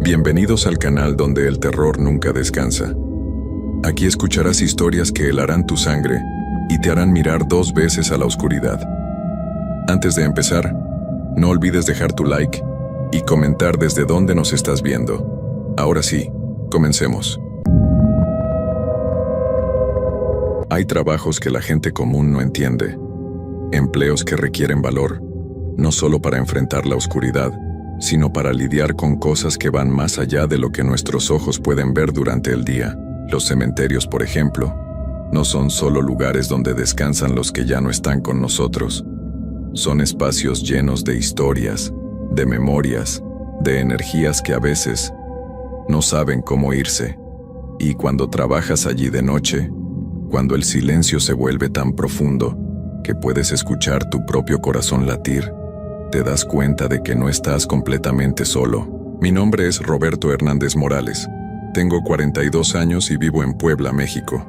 Bienvenidos al canal donde el terror nunca descansa. Aquí escucharás historias que helarán tu sangre y te harán mirar 2 veces a la oscuridad. Antes de empezar, no olvides dejar tu like y comentar desde dónde nos estás viendo. Ahora sí, comencemos. Hay trabajos que la gente común no entiende, empleos que requieren valor, no solo para enfrentar la oscuridad, sino para lidiar con cosas que van más allá de lo que nuestros ojos pueden ver durante el día. Los cementerios, por ejemplo, no son solo lugares donde descansan los que ya no están con nosotros. Son espacios llenos de historias, de memorias, de energías que a veces no saben cómo irse. Y cuando trabajas allí de noche, cuando el silencio se vuelve tan profundo que puedes escuchar tu propio corazón latir, te das cuenta de que no estás completamente solo. Mi nombre es Roberto Hernández Morales. Tengo 42 años y vivo en Puebla, México.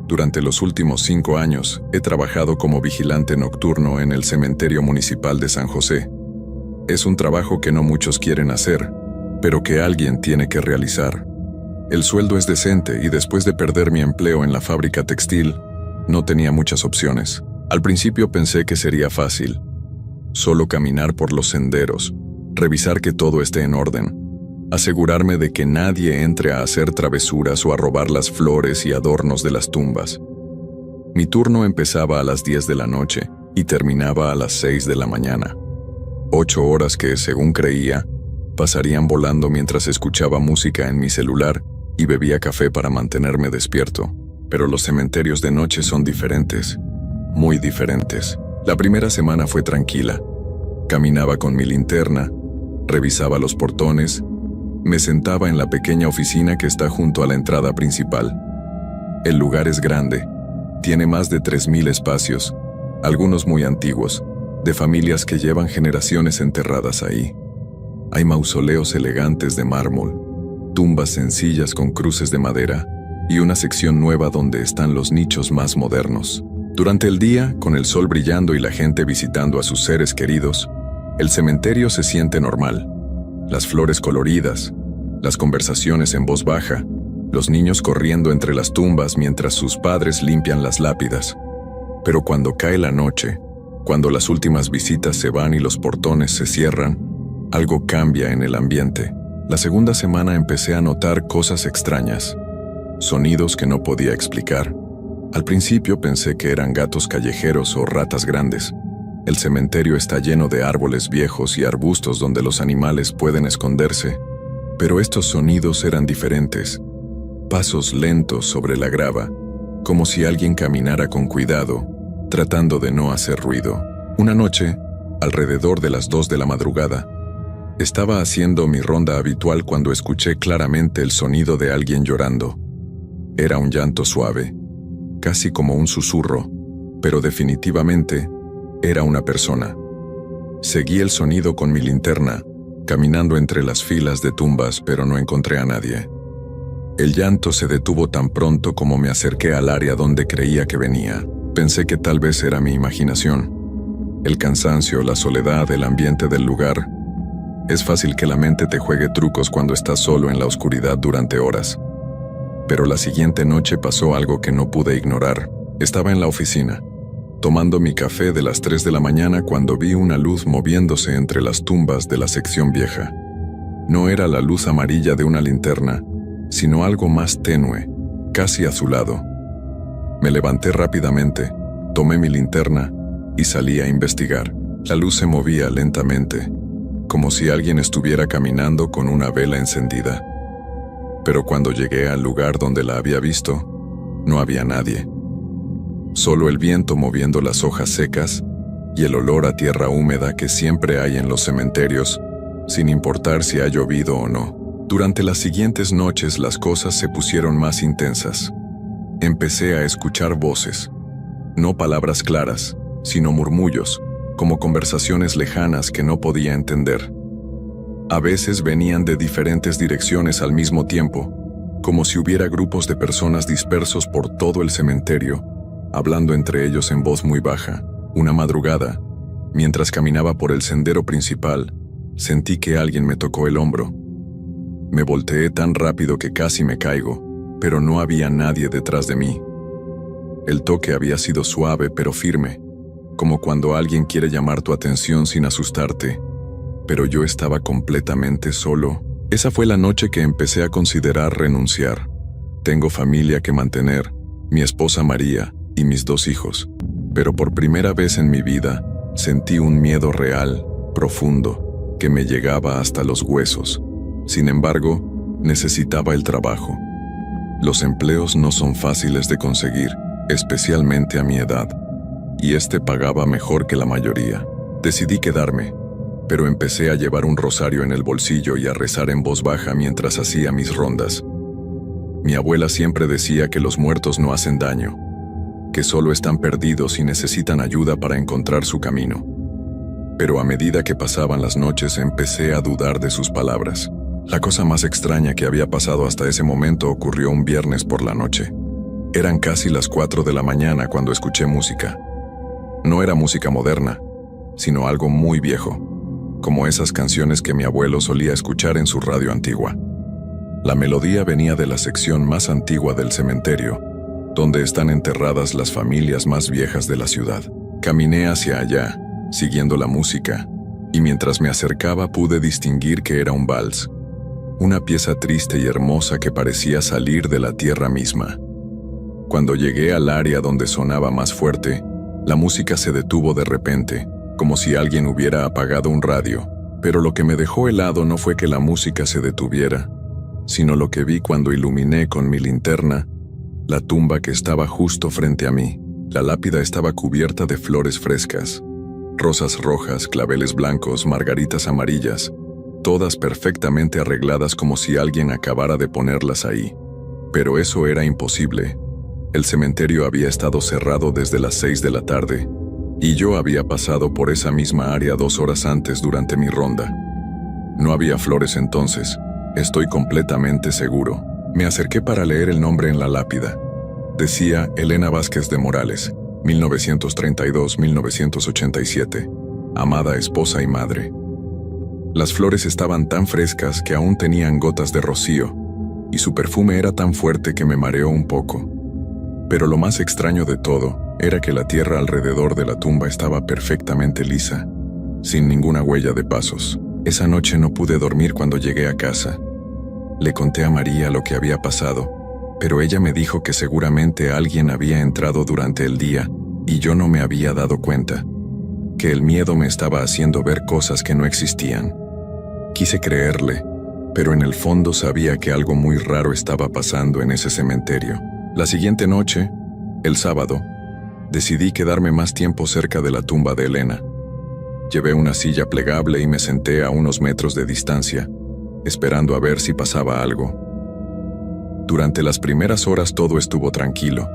Durante los últimos 5 años, he trabajado como vigilante nocturno en el Cementerio Municipal de San José. Es un trabajo que no muchos quieren hacer, pero que alguien tiene que realizar. El sueldo es decente y después de perder mi empleo en la fábrica textil, no tenía muchas opciones. Al principio pensé que sería fácil. Solo caminar por los senderos, revisar que todo esté en orden, asegurarme de que nadie entre a hacer travesuras o a robar las flores y adornos de las tumbas. Mi turno empezaba a las 10 de la noche y terminaba a las 6 de la mañana. 8 horas que, según creía, pasarían volando mientras escuchaba música en mi celular y bebía café para mantenerme despierto. Pero los cementerios de noche son diferentes, muy diferentes. La primera semana fue tranquila. Caminaba con mi linterna, revisaba los portones, me sentaba en la pequeña oficina que está junto a la entrada principal. El lugar es grande, tiene más de 3,000 espacios, algunos muy antiguos, de familias que llevan generaciones enterradas ahí. Hay mausoleos elegantes de mármol, tumbas sencillas con cruces de madera y una sección nueva donde están los nichos más modernos. Durante el día, con el sol brillando y la gente visitando a sus seres queridos, el cementerio se siente normal. Las flores coloridas, las conversaciones en voz baja, los niños corriendo entre las tumbas mientras sus padres limpian las lápidas. Pero cuando cae la noche, cuando las últimas visitas se van y los portones se cierran, algo cambia en el ambiente. La segunda semana empecé a notar cosas extrañas, sonidos que no podía explicar. Al principio pensé que eran gatos callejeros o ratas grandes. El cementerio está lleno de árboles viejos y arbustos donde los animales pueden esconderse. Pero estos sonidos eran diferentes. Pasos lentos sobre la grava, como si alguien caminara con cuidado, tratando de no hacer ruido. Una noche, alrededor de las 2 de la madrugada, estaba haciendo mi ronda habitual cuando escuché claramente el sonido de alguien llorando. Era un llanto suave, casi como un susurro, pero definitivamente era una persona. Seguí el sonido con mi linterna, caminando entre las filas de tumbas, pero no encontré a nadie. El llanto se detuvo tan pronto como me acerqué al área donde creía que venía. Pensé que tal vez era mi imaginación. El cansancio, la soledad, el ambiente del lugar. Es fácil que la mente te juegue trucos cuando estás solo en la oscuridad durante horas. Pero la siguiente noche pasó algo que no pude ignorar. Estaba en la oficina, tomando mi café de las 3 de la mañana cuando vi una luz moviéndose entre las tumbas de la sección vieja. No era la luz amarilla de una linterna, sino algo más tenue, casi azulado. Me levanté rápidamente, tomé mi linterna y salí a investigar. La luz se movía lentamente, como si alguien estuviera caminando con una vela encendida. Pero cuando llegué al lugar donde la había visto, no había nadie. Solo el viento moviendo las hojas secas y el olor a tierra húmeda que siempre hay en los cementerios, sin importar si ha llovido o no. Durante las siguientes noches las cosas se pusieron más intensas. Empecé a escuchar voces, no palabras claras, sino murmullos, como conversaciones lejanas que no podía entender. A veces venían de diferentes direcciones al mismo tiempo, como si hubiera grupos de personas dispersos por todo el cementerio, hablando entre ellos en voz muy baja. Una madrugada, mientras caminaba por el sendero principal, sentí que alguien me tocó el hombro. Me volteé tan rápido que casi me caigo, pero no había nadie detrás de mí. El toque había sido suave pero firme, como cuando alguien quiere llamar tu atención sin asustarte. Pero yo estaba completamente solo. Esa fue la noche que empecé a considerar renunciar. Tengo familia que mantener, mi esposa María y mis 2 hijos. Pero por primera vez en mi vida, sentí un miedo real, profundo, que me llegaba hasta los huesos. Sin embargo, necesitaba el trabajo. Los empleos no son fáciles de conseguir, especialmente a mi edad, y este pagaba mejor que la mayoría. Decidí quedarme, pero empecé a llevar un rosario en el bolsillo y a rezar en voz baja mientras hacía mis rondas. Mi abuela siempre decía que los muertos no hacen daño, que solo están perdidos y necesitan ayuda para encontrar su camino. Pero a medida que pasaban las noches empecé a dudar de sus palabras. La cosa más extraña que había pasado hasta ese momento ocurrió un viernes por la noche. Eran casi las 4 de la mañana cuando escuché música. No era música moderna, sino algo muy viejo, como esas canciones que mi abuelo solía escuchar en su radio antigua. La melodía venía de la sección más antigua del cementerio, donde están enterradas las familias más viejas de la ciudad. Caminé hacia allá, siguiendo la música, y mientras me acercaba pude distinguir que era un vals, una pieza triste y hermosa que parecía salir de la tierra misma. Cuando llegué al área donde sonaba más fuerte, la música se detuvo de repente, como si alguien hubiera apagado un radio, pero lo que me dejó helado no fue que la música se detuviera, sino lo que vi cuando iluminé con mi linterna la tumba que estaba justo frente a mí. La lápida estaba cubierta de flores frescas, rosas rojas, claveles blancos, margaritas amarillas, todas perfectamente arregladas como si alguien acabara de ponerlas ahí. Pero eso era imposible. El cementerio había estado cerrado desde las 6 de la tarde, y yo había pasado por esa misma área 2 horas antes durante mi ronda. No había flores entonces, estoy completamente seguro. Me acerqué para leer el nombre en la lápida. Decía Elena Vázquez de Morales, 1932-1987, amada esposa y madre. Las flores estaban tan frescas que aún tenían gotas de rocío, y su perfume era tan fuerte que me mareó un poco. Pero lo más extraño de todo era que la tierra alrededor de la tumba estaba perfectamente lisa, sin ninguna huella de pasos. Esa noche no pude dormir cuando llegué a casa. Le conté a María lo que había pasado, pero ella me dijo que seguramente alguien había entrado durante el día y yo no me había dado cuenta, que el miedo me estaba haciendo ver cosas que no existían. Quise creerle, pero en el fondo sabía que algo muy raro estaba pasando en ese cementerio. La siguiente noche, el sábado, decidí quedarme más tiempo cerca de la tumba de Elena. Llevé una silla plegable y me senté a unos metros de distancia, esperando a ver si pasaba algo. Durante las primeras horas todo estuvo tranquilo.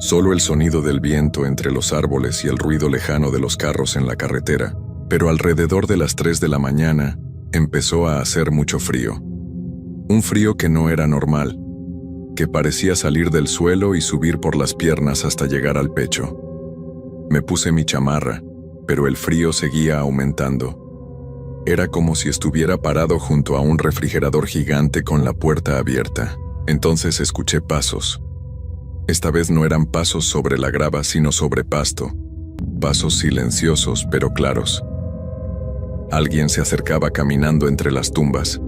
Solo el sonido del viento entre los árboles y el ruido lejano de los carros en la carretera. Pero alrededor de las 3 de la mañana, empezó a hacer mucho frío. Un frío que no era normal, que parecía salir del suelo y subir por las piernas hasta llegar al pecho. Me puse mi chamarra, pero el frío seguía aumentando. Era como si estuviera parado junto a un refrigerador gigante con la puerta abierta. Entonces escuché pasos. Esta vez no eran pasos sobre la grava, sino sobre pasto. Pasos silenciosos pero claros. Alguien se acercaba caminando entre las tumbas.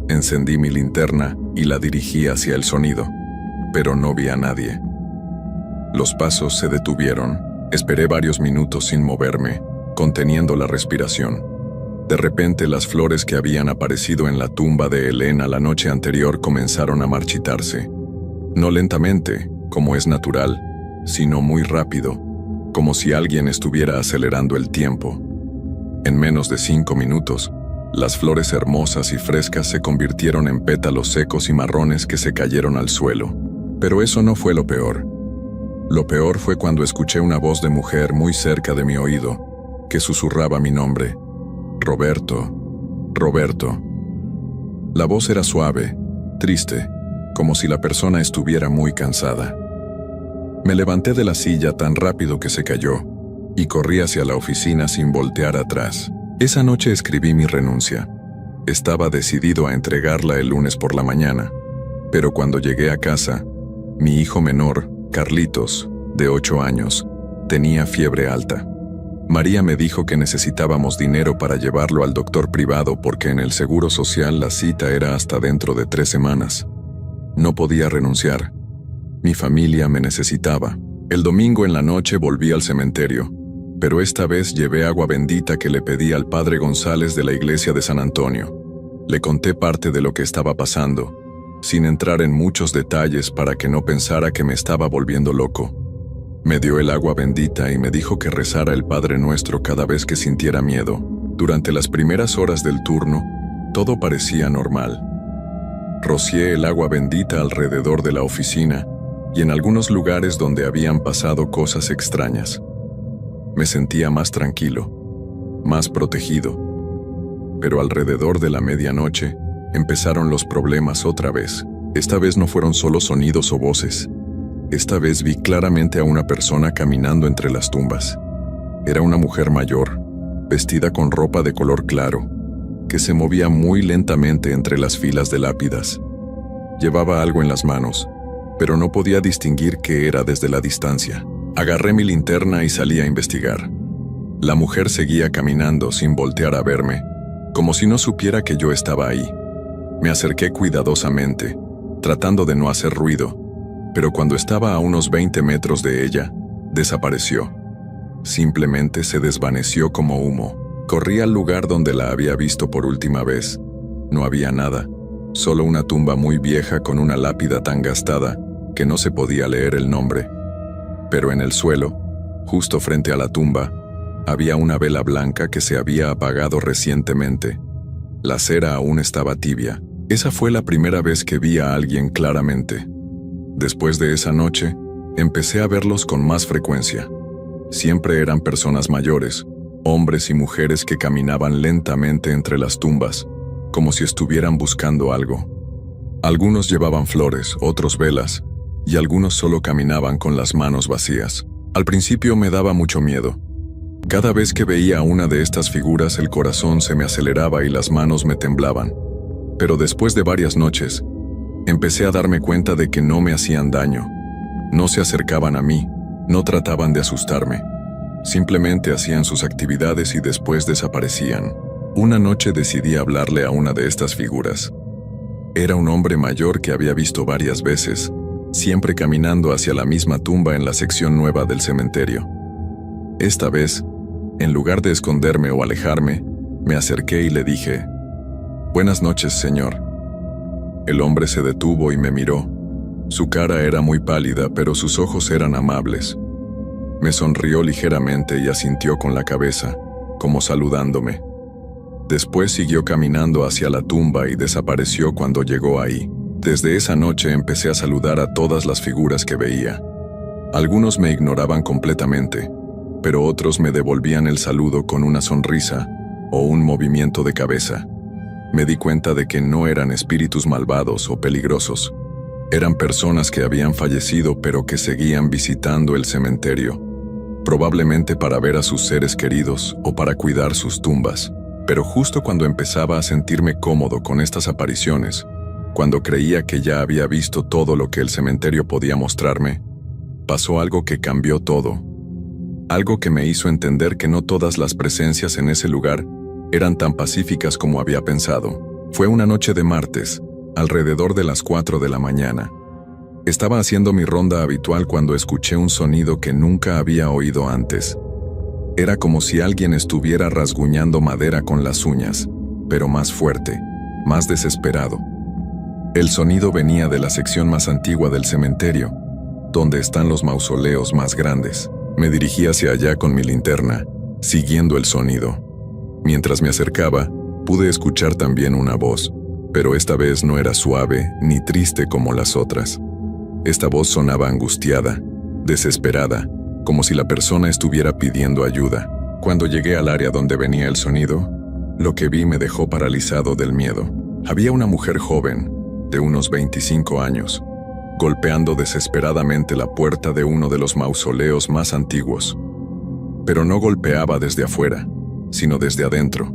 Encendí mi linterna y la dirigí hacia el sonido, pero no vi a nadie. Los pasos se detuvieron. Esperé varios minutos sin moverme, conteniendo la respiración. De repente las flores que habían aparecido en la tumba de Elena la noche anterior comenzaron a marchitarse. No lentamente, como es natural, sino muy rápido, como si alguien estuviera acelerando el tiempo. En menos de 5 minutos, las flores hermosas y frescas se convirtieron en pétalos secos y marrones que se cayeron al suelo. Pero eso no fue lo peor. Lo peor fue cuando escuché una voz de mujer muy cerca de mi oído, que susurraba mi nombre. Roberto, Roberto. La voz era suave, triste, como si la persona estuviera muy cansada. Me levanté de la silla tan rápido que se cayó, y corrí hacia la oficina sin voltear atrás. Esa noche escribí mi renuncia. Estaba decidido a entregarla el lunes por la mañana, pero cuando llegué a casa, mi hijo menor, Carlitos, de 8 años, tenía fiebre alta. María me dijo que necesitábamos dinero para llevarlo al doctor privado porque en el Seguro Social la cita era hasta dentro de 3 semanas. No podía renunciar. Mi familia me necesitaba. El domingo en la noche volví al cementerio, pero esta vez llevé agua bendita que le pedí al padre González de la iglesia de San Antonio. Le conté parte de lo que estaba pasando, sin entrar en muchos detalles para que no pensara que me estaba volviendo loco. Me dio el agua bendita y me dijo que rezara el Padre Nuestro cada vez que sintiera miedo. Durante las primeras horas del turno, todo parecía normal. Rocié el agua bendita alrededor de la oficina y en algunos lugares donde habían pasado cosas extrañas. Me sentía más tranquilo, más protegido. Pero alrededor de la medianoche, empezaron los problemas otra vez. Esta vez no fueron solo sonidos o voces. Esta vez vi claramente a una persona caminando entre las tumbas. Era una mujer mayor, vestida con ropa de color claro, que se movía muy lentamente entre las filas de lápidas. Llevaba algo en las manos, pero no podía distinguir qué era desde la distancia. Agarré mi linterna y salí a investigar. La mujer seguía caminando sin voltear a verme, como si no supiera que yo estaba ahí. Me acerqué cuidadosamente, tratando de no hacer ruido, pero cuando estaba a unos 20 metros de ella, desapareció. Simplemente se desvaneció como humo. Corrí al lugar donde la había visto por última vez. No había nada, solo una tumba muy vieja con una lápida tan gastada que no se podía leer el nombre. Pero en el suelo, justo frente a la tumba, había una vela blanca que se había apagado recientemente. La cera aún estaba tibia. Esa fue la primera vez que vi a alguien claramente. Después de esa noche, empecé a verlos con más frecuencia. Siempre eran personas mayores, hombres y mujeres que caminaban lentamente entre las tumbas, como si estuvieran buscando algo. Algunos llevaban flores, otros velas, y algunos solo caminaban con las manos vacías. Al principio me daba mucho miedo. Cada vez que veía a una de estas figuras, el corazón se me aceleraba y las manos me temblaban. Pero después de varias noches, empecé a darme cuenta de que no me hacían daño. No se acercaban a mí, no trataban de asustarme. Simplemente hacían sus actividades y después desaparecían. Una noche decidí hablarle a una de estas figuras. Era un hombre mayor que había visto varias veces, siempre caminando hacia la misma tumba en la sección nueva del cementerio. Esta vez, en lugar de esconderme o alejarme, me acerqué y le dije: «Buenas noches, señor». El hombre se detuvo y me miró. Su cara era muy pálida, pero sus ojos eran amables. Me sonrió ligeramente y asintió con la cabeza, como saludándome. Después siguió caminando hacia la tumba y desapareció cuando llegó ahí. Desde esa noche empecé a saludar a todas las figuras que veía. Algunos me ignoraban completamente, pero otros me devolvían el saludo con una sonrisa o un movimiento de cabeza. Me di cuenta de que no eran espíritus malvados o peligrosos. Eran personas que habían fallecido pero que seguían visitando el cementerio, probablemente para ver a sus seres queridos o para cuidar sus tumbas. Pero justo cuando empezaba a sentirme cómodo con estas apariciones, cuando creía que ya había visto todo lo que el cementerio podía mostrarme, pasó algo que cambió todo. Algo que me hizo entender que no todas las presencias en ese lugar eran tan pacíficas como había pensado. Fue una noche de martes, alrededor de las 4 de la mañana. Estaba haciendo mi ronda habitual cuando escuché un sonido que nunca había oído antes. Era como si alguien estuviera rasguñando madera con las uñas, pero más fuerte, más desesperado. El sonido venía de la sección más antigua del cementerio, donde están los mausoleos más grandes. Me dirigí hacia allá con mi linterna, siguiendo el sonido. Mientras me acercaba, pude escuchar también una voz, pero esta vez no era suave ni triste como las otras. Esta voz sonaba angustiada, desesperada, como si la persona estuviera pidiendo ayuda. Cuando llegué al área donde venía el sonido, lo que vi me dejó paralizado del miedo. Había una mujer joven, de unos 25 años, golpeando desesperadamente la puerta de uno de los mausoleos más antiguos. Pero no golpeaba desde afuera, sino desde adentro.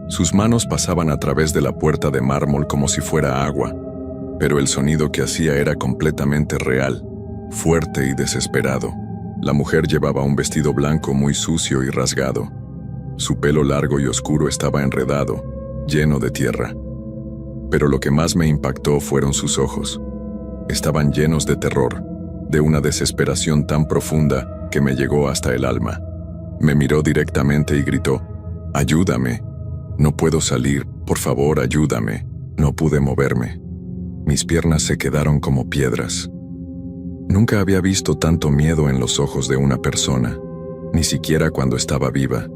Sus manos pasaban a través de la puerta de mármol como si fuera agua, pero el sonido que hacía era completamente real, fuerte y desesperado. La mujer llevaba un vestido blanco muy sucio y rasgado. Su pelo largo y oscuro estaba enredado, lleno de tierra. Pero lo que más me impactó fueron sus ojos. Estaban llenos de terror, de una desesperación tan profunda que me llegó hasta el alma. Me miró directamente y gritó: «Ayúdame. No puedo salir, por favor, ayúdame». No pude moverme. Mis piernas se quedaron como piedras. Nunca había visto tanto miedo en los ojos de una persona, ni siquiera cuando estaba viva.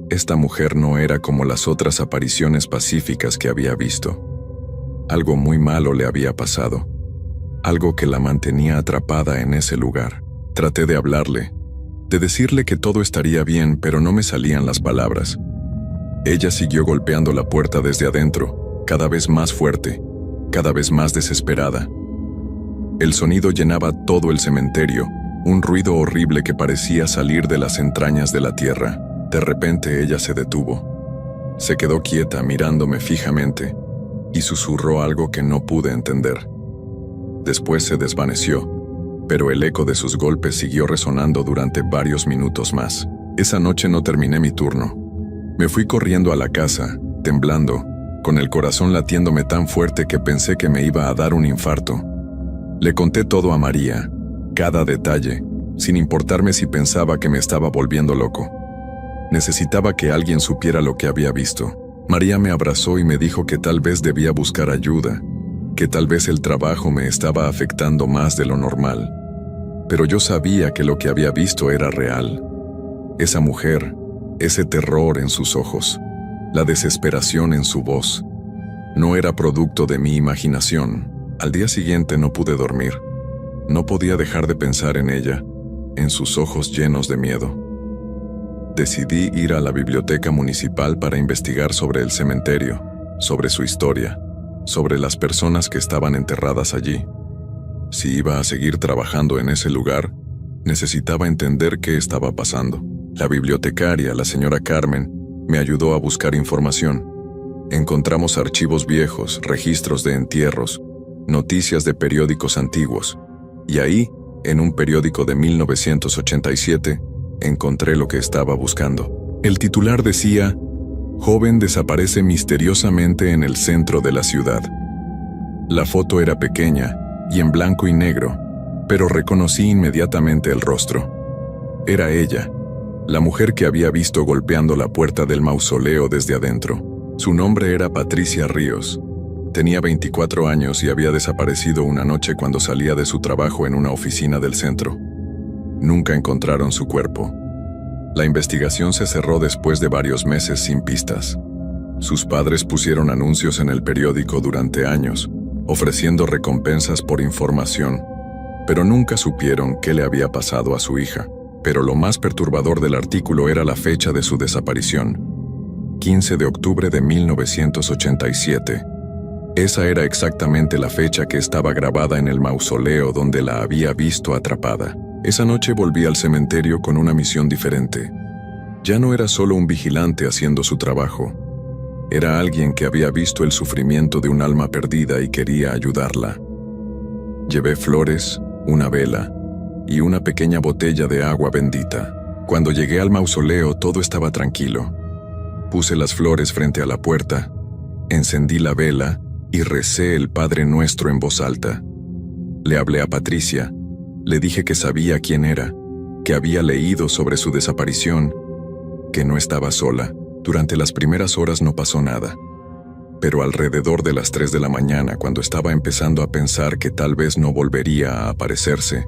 Esta mujer no era como las otras apariciones pacíficas que había visto. Algo muy malo le había pasado, algo que la mantenía atrapada en ese lugar. Traté de hablarle, de decirle que todo estaría bien, pero no me salían las palabras. Ella siguió golpeando la puerta desde adentro, cada vez más fuerte, cada vez más desesperada. El sonido llenaba todo el cementerio, un ruido horrible que parecía salir de las entrañas de la tierra. De repente ella se detuvo. Se quedó quieta mirándome fijamente y susurró algo que no pude entender. Después se desvaneció, pero el eco de sus golpes siguió resonando durante varios minutos más. Esa noche no terminé mi turno. Me fui corriendo a la casa, temblando, con el corazón latiéndome tan fuerte que pensé que me iba a dar un infarto. Le conté todo a María, cada detalle, sin importarme si pensaba que me estaba volviendo loco. Necesitaba que alguien supiera lo que había visto. María me abrazó y me dijo que tal vez debía buscar ayuda, que tal vez el trabajo me estaba afectando más de lo normal. Pero yo sabía que lo que había visto era real. Esa mujer, ese terror en sus ojos, la desesperación en su voz, no era producto de mi imaginación. Al día siguiente no pude dormir. No podía dejar de pensar en ella, en sus ojos llenos de miedo. Decidí ir a la biblioteca municipal para investigar sobre el cementerio, sobre su historia, sobre las personas que estaban enterradas allí. Si iba a seguir trabajando en ese lugar, necesitaba entender qué estaba pasando. La bibliotecaria, la señora Carmen, me ayudó a buscar información. Encontramos archivos viejos, registros de entierros, noticias de periódicos antiguos, y ahí, en un periódico de 1987, encontré lo que estaba buscando. El titular decía: «Joven desaparece misteriosamente en el centro de la ciudad». La foto era pequeña y en blanco y negro, pero reconocí inmediatamente el rostro. Era ella, la mujer que había visto golpeando la puerta del mausoleo desde adentro. Su nombre era Patricia Ríos. Tenía 24 años y había desaparecido una noche cuando salía de su trabajo en una oficina del centro. Nunca encontraron su cuerpo. La investigación se cerró después de varios meses sin pistas. Sus padres pusieron anuncios en el periódico durante años, ofreciendo recompensas por información, pero nunca supieron qué le había pasado a su hija. Pero lo más perturbador del artículo era la fecha de su desaparición: 15 de octubre de 1987. Esa era exactamente la fecha que estaba grabada en el mausoleo donde la había visto atrapada. Esa noche volví al cementerio con una misión diferente. Ya no era solo un vigilante haciendo su trabajo. Era alguien que había visto el sufrimiento de un alma perdida y quería ayudarla. Llevé flores, una vela y una pequeña botella de agua bendita. Cuando llegué al mausoleo todo estaba tranquilo. Puse las flores frente a la puerta, encendí la vela y recé el Padre Nuestro en voz alta. Le hablé a Patricia, le dije que sabía quién era, que había leído sobre su desaparición, que no estaba sola. Durante las primeras horas no pasó nada, pero alrededor de las 3 de la mañana, cuando estaba empezando a pensar que tal vez no volvería a aparecerse,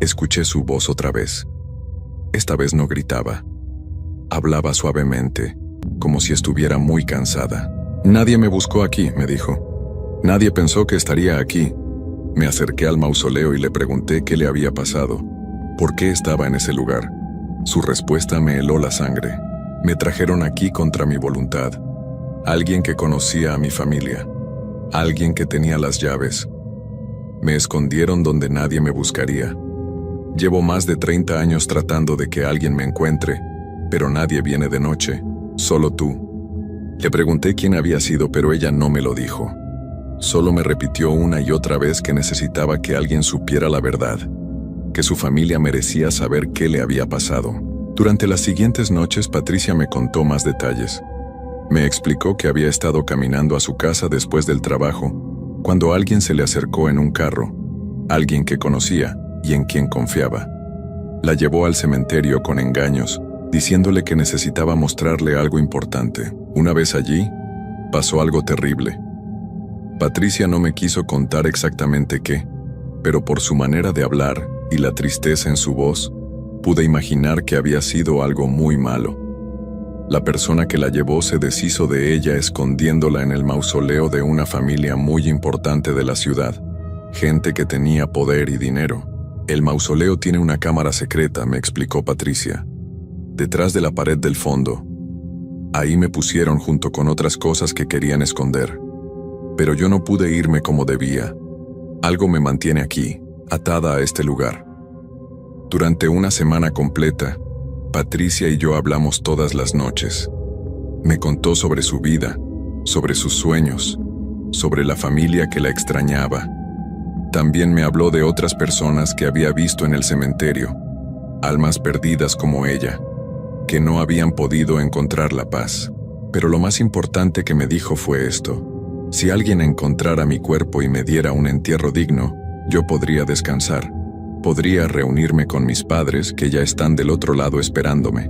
escuché su voz otra vez. Esta vez no gritaba. Hablaba suavemente, como si estuviera muy cansada. «Nadie me buscó aquí», me dijo. «Nadie pensó que estaría aquí». Me acerqué al mausoleo y le pregunté qué le había pasado, por qué estaba en ese lugar. Su respuesta me heló la sangre. Me trajeron aquí contra mi voluntad. Alguien que conocía a mi familia. Alguien que tenía las llaves. Me escondieron donde nadie me buscaría. Llevo más de 30 años tratando de que alguien me encuentre, pero nadie viene de noche, solo tú. Le pregunté quién había sido, pero ella no me lo dijo. Solo me repitió una y otra vez que necesitaba que alguien supiera la verdad, que su familia merecía saber qué le había pasado. Durante las siguientes noches, Patricia me contó más detalles. Me explicó que había estado caminando a su casa después del trabajo, cuando alguien se le acercó en un carro, alguien que conocía y en quien confiaba. La llevó al cementerio con engaños, diciéndole que necesitaba mostrarle algo importante. Una vez allí, pasó algo terrible. Patricia no me quiso contar exactamente qué, pero por su manera de hablar y la tristeza en su voz, pude imaginar que había sido algo muy malo. La persona que la llevó se deshizo de ella escondiéndola en el mausoleo de una familia muy importante de la ciudad, gente que tenía poder y dinero. El mausoleo tiene una cámara secreta, me explicó Patricia, detrás de la pared del fondo. Ahí me pusieron junto con otras cosas que querían esconder. Pero yo no pude irme como debía. Algo me mantiene aquí, atada a este lugar. Durante una semana completa, Patricia y yo hablamos todas las noches. Me contó sobre su vida, sobre sus sueños, sobre la familia que la extrañaba. También me habló de otras personas que había visto en el cementerio, almas perdidas como ella, que no habían podido encontrar la paz. Pero lo más importante que me dijo fue esto: si alguien encontrara mi cuerpo y me diera un entierro digno, yo podría descansar. Podría reunirme con mis padres que ya están del otro lado esperándome.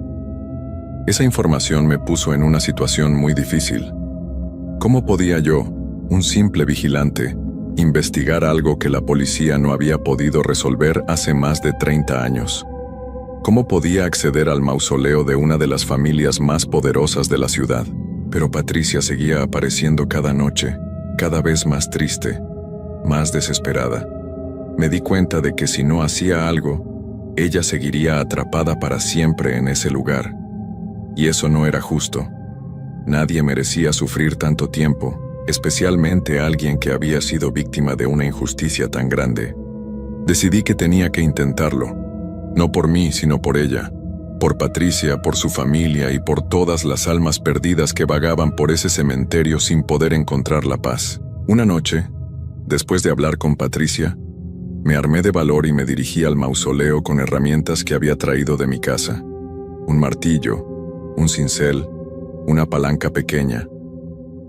Esa información me puso en una situación muy difícil. ¿Cómo podía yo, un simple vigilante, investigar algo que la policía no había podido resolver hace más de 30 años? ¿Cómo podía acceder al mausoleo de una de las familias más poderosas de la ciudad? Pero Patricia seguía apareciendo cada noche, cada vez más triste, más desesperada. Me di cuenta de que si no hacía algo, ella seguiría atrapada para siempre en ese lugar. Y eso no era justo. Nadie merecía sufrir tanto tiempo, especialmente alguien que había sido víctima de una injusticia tan grande. Decidí que tenía que intentarlo, no por mí, sino por ella, por Patricia, por su familia y por todas las almas perdidas que vagaban por ese cementerio sin poder encontrar la paz. Una noche, después de hablar con Patricia, me armé de valor y me dirigí al mausoleo con herramientas que había traído de mi casa. Un martillo, un cincel, una palanca pequeña.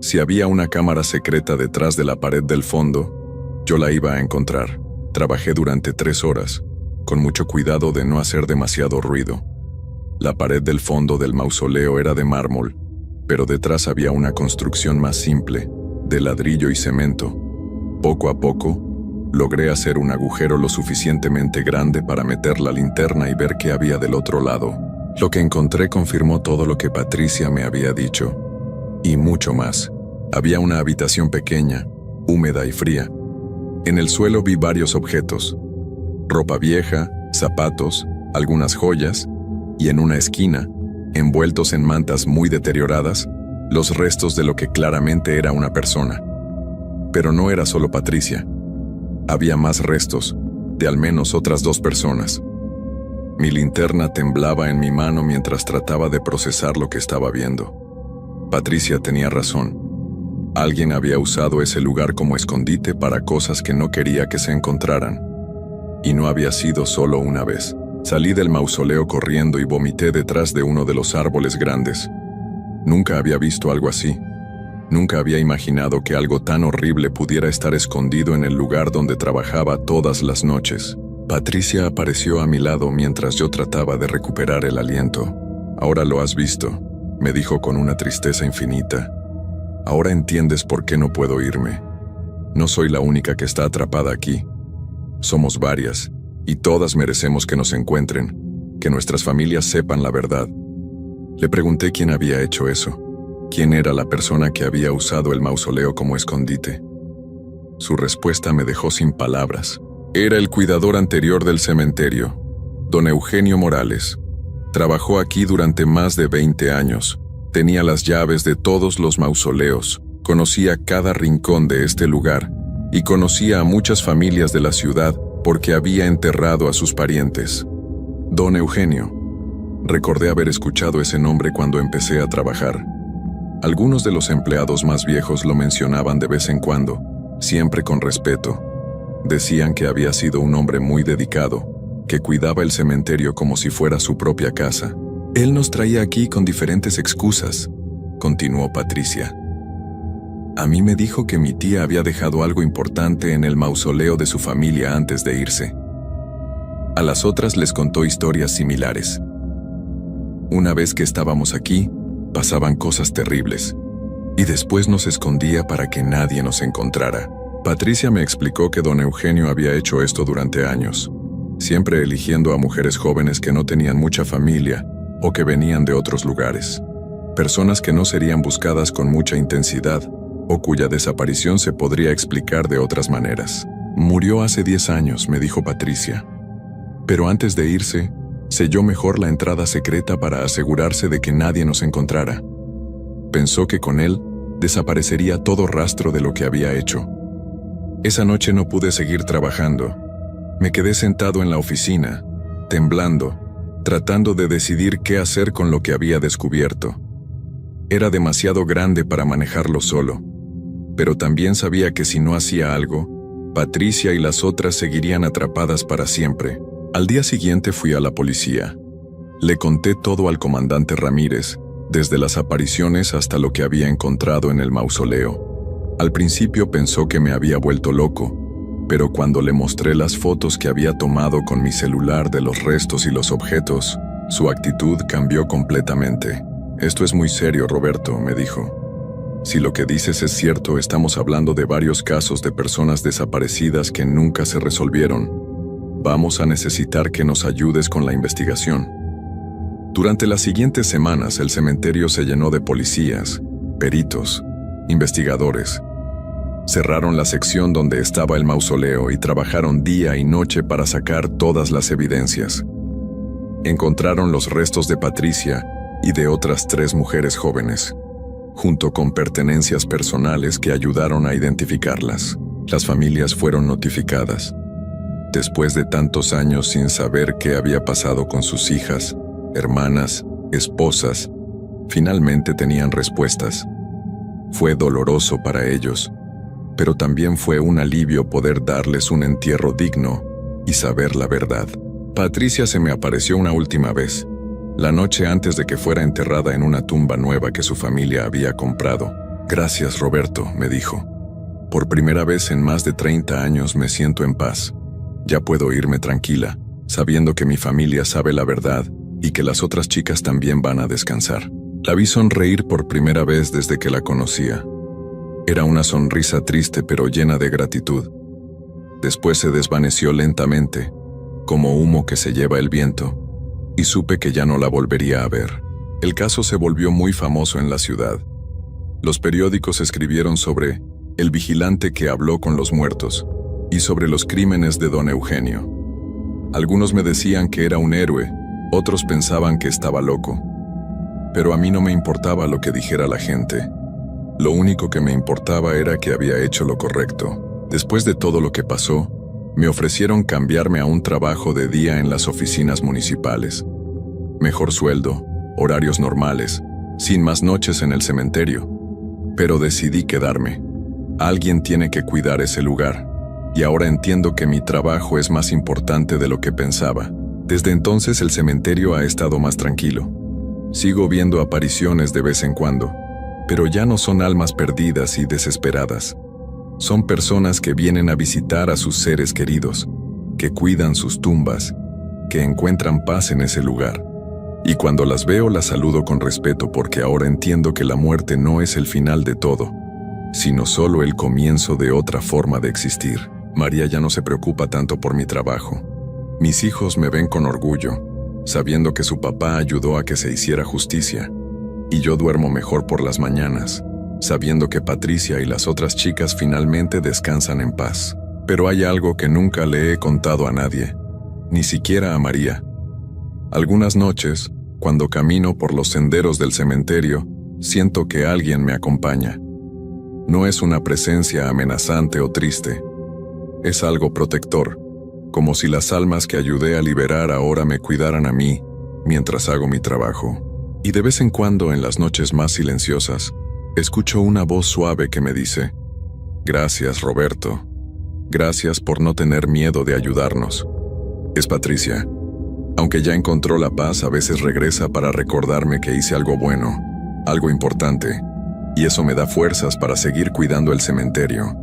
Si había una cámara secreta detrás de la pared del fondo, yo la iba a encontrar. Trabajé durante 3 horas, con mucho cuidado de no hacer demasiado ruido. La pared del fondo del mausoleo era de mármol, pero detrás había una construcción más simple, de ladrillo y cemento. Poco a poco, logré hacer un agujero lo suficientemente grande para meter la linterna y ver qué había del otro lado. Lo que encontré confirmó todo lo que Patricia me había dicho, y mucho más. Había una habitación pequeña, húmeda y fría. En el suelo vi varios objetos: ropa vieja, zapatos, algunas joyas, y en una esquina, envueltos en mantas muy deterioradas, los restos de lo que claramente era una persona. Pero no era solo Patricia. Había más restos, de al menos otras 2 personas. Mi linterna temblaba en mi mano mientras trataba de procesar lo que estaba viendo. Patricia tenía razón. Alguien había usado ese lugar como escondite para cosas que no quería que se encontraran. Y no había sido solo una vez. Salí del mausoleo corriendo y vomité detrás de uno de los árboles grandes. Nunca había visto algo así. Nunca había imaginado que algo tan horrible pudiera estar escondido en el lugar donde trabajaba todas las noches. Patricia apareció a mi lado mientras yo trataba de recuperar el aliento. «Ahora lo has visto», me dijo con una tristeza infinita. «Ahora entiendes por qué no puedo irme. No soy la única que está atrapada aquí. Somos varias, y todas merecemos que nos encuentren, que nuestras familias sepan la verdad». Le pregunté quién había hecho eso. ¿Quién era la persona que había usado el mausoleo como escondite? Su respuesta me dejó sin palabras. Era el cuidador anterior del cementerio, don Eugenio Morales. Trabajó aquí durante más de 20 años. Tenía las llaves de todos los mausoleos, conocía cada rincón de este lugar y conocía a muchas familias de la ciudad porque había enterrado a sus parientes. Don Eugenio. Recordé haber escuchado ese nombre cuando empecé a trabajar. Algunos de los empleados más viejos lo mencionaban de vez en cuando, siempre con respeto. Decían que había sido un hombre muy dedicado, que cuidaba el cementerio como si fuera su propia casa. Él nos traía aquí con diferentes excusas, continuó Patricia. A mí me dijo que mi tía había dejado algo importante en el mausoleo de su familia antes de irse. A las otras les contó historias similares. Una vez que estábamos aquí, pasaban cosas terribles, y después nos escondía para que nadie nos encontrara. Patricia me explicó que don Eugenio había hecho esto durante años, siempre eligiendo a mujeres jóvenes que no tenían mucha familia o que venían de otros lugares. Personas que no serían buscadas con mucha intensidad o cuya desaparición se podría explicar de otras maneras. Murió hace 10 años, me dijo Patricia. Pero antes de irse, selló mejor la entrada secreta para asegurarse de que nadie nos encontrara. Pensó que con él desaparecería todo rastro de lo que había hecho. Esa noche no pude seguir trabajando. Me quedé sentado en la oficina, temblando, tratando de decidir qué hacer con lo que había descubierto. Era demasiado grande para manejarlo solo, pero también sabía que si no hacía algo, Patricia y las otras seguirían atrapadas para siempre. Al día siguiente fui a la policía. Le conté todo al comandante Ramírez, desde las apariciones hasta lo que había encontrado en el mausoleo. Al principio pensó que me había vuelto loco, pero cuando le mostré las fotos que había tomado con mi celular de los restos y los objetos, su actitud cambió completamente. Esto es muy serio, Roberto, me dijo. Si lo que dices es cierto, estamos hablando de varios casos de personas desaparecidas que nunca se resolvieron. Vamos a necesitar que nos ayudes con la investigación. Durante las siguientes semanas, el cementerio se llenó de policías, peritos, investigadores. Cerraron la sección donde estaba el mausoleo y trabajaron día y noche para sacar todas las evidencias. Encontraron los restos de Patricia y de otras 3 mujeres jóvenes, junto con pertenencias personales que ayudaron a identificarlas. Las familias fueron notificadas. Después de tantos años sin saber qué había pasado con sus hijas, hermanas, esposas, finalmente tenían respuestas. Fue doloroso para ellos, pero también fue un alivio poder darles un entierro digno y saber la verdad. Patricia se me apareció una última vez, la noche antes de que fuera enterrada en una tumba nueva que su familia había comprado. Gracias, Roberto, me dijo. Por primera vez en más de 30 años me siento en paz. Ya puedo irme tranquila, sabiendo que mi familia sabe la verdad y que las otras chicas también van a descansar. La vi sonreír por primera vez desde que la conocía. Era una sonrisa triste pero llena de gratitud. Después se desvaneció lentamente, como humo que se lleva el viento, y supe que ya no la volvería a ver. El caso se volvió muy famoso en la ciudad. Los periódicos escribieron sobre el vigilante que habló con los muertos y sobre los crímenes de don Eugenio. Algunos me decían que era un héroe, otros pensaban que estaba loco. Pero a mí no me importaba lo que dijera la gente. Lo único que me importaba era que había hecho lo correcto. Después de todo lo que pasó, me ofrecieron cambiarme a un trabajo de día en las oficinas municipales. Mejor sueldo, horarios normales, sin más noches en el cementerio. Pero decidí quedarme. Alguien tiene que cuidar ese lugar, y ahora entiendo que mi trabajo es más importante de lo que pensaba. Desde entonces el cementerio ha estado más tranquilo. Sigo viendo apariciones de vez en cuando, pero ya no son almas perdidas y desesperadas. Son personas que vienen a visitar a sus seres queridos, que cuidan sus tumbas, que encuentran paz en ese lugar. Y cuando las veo las saludo con respeto porque ahora entiendo que la muerte no es el final de todo, sino solo el comienzo de otra forma de existir. María ya no se preocupa tanto por mi trabajo. Mis hijos me ven con orgullo, sabiendo que su papá ayudó a que se hiciera justicia, y yo duermo mejor por las mañanas, sabiendo que Patricia y las otras chicas finalmente descansan en paz. Pero hay algo que nunca le he contado a nadie, ni siquiera a María. Algunas noches, cuando camino por los senderos del cementerio, siento que alguien me acompaña. No es una presencia amenazante o triste, es algo protector, como si las almas que ayudé a liberar ahora me cuidaran a mí mientras hago mi trabajo. Y de vez en cuando, en las noches más silenciosas, Escucho una voz suave que me dice: «Gracias, Roberto. Gracias por no tener miedo de ayudarnos». Es Patricia. Aunque ya encontró la paz, a veces regresa para recordarme que hice algo bueno, algo importante, y eso me da fuerzas para seguir cuidando el cementerio,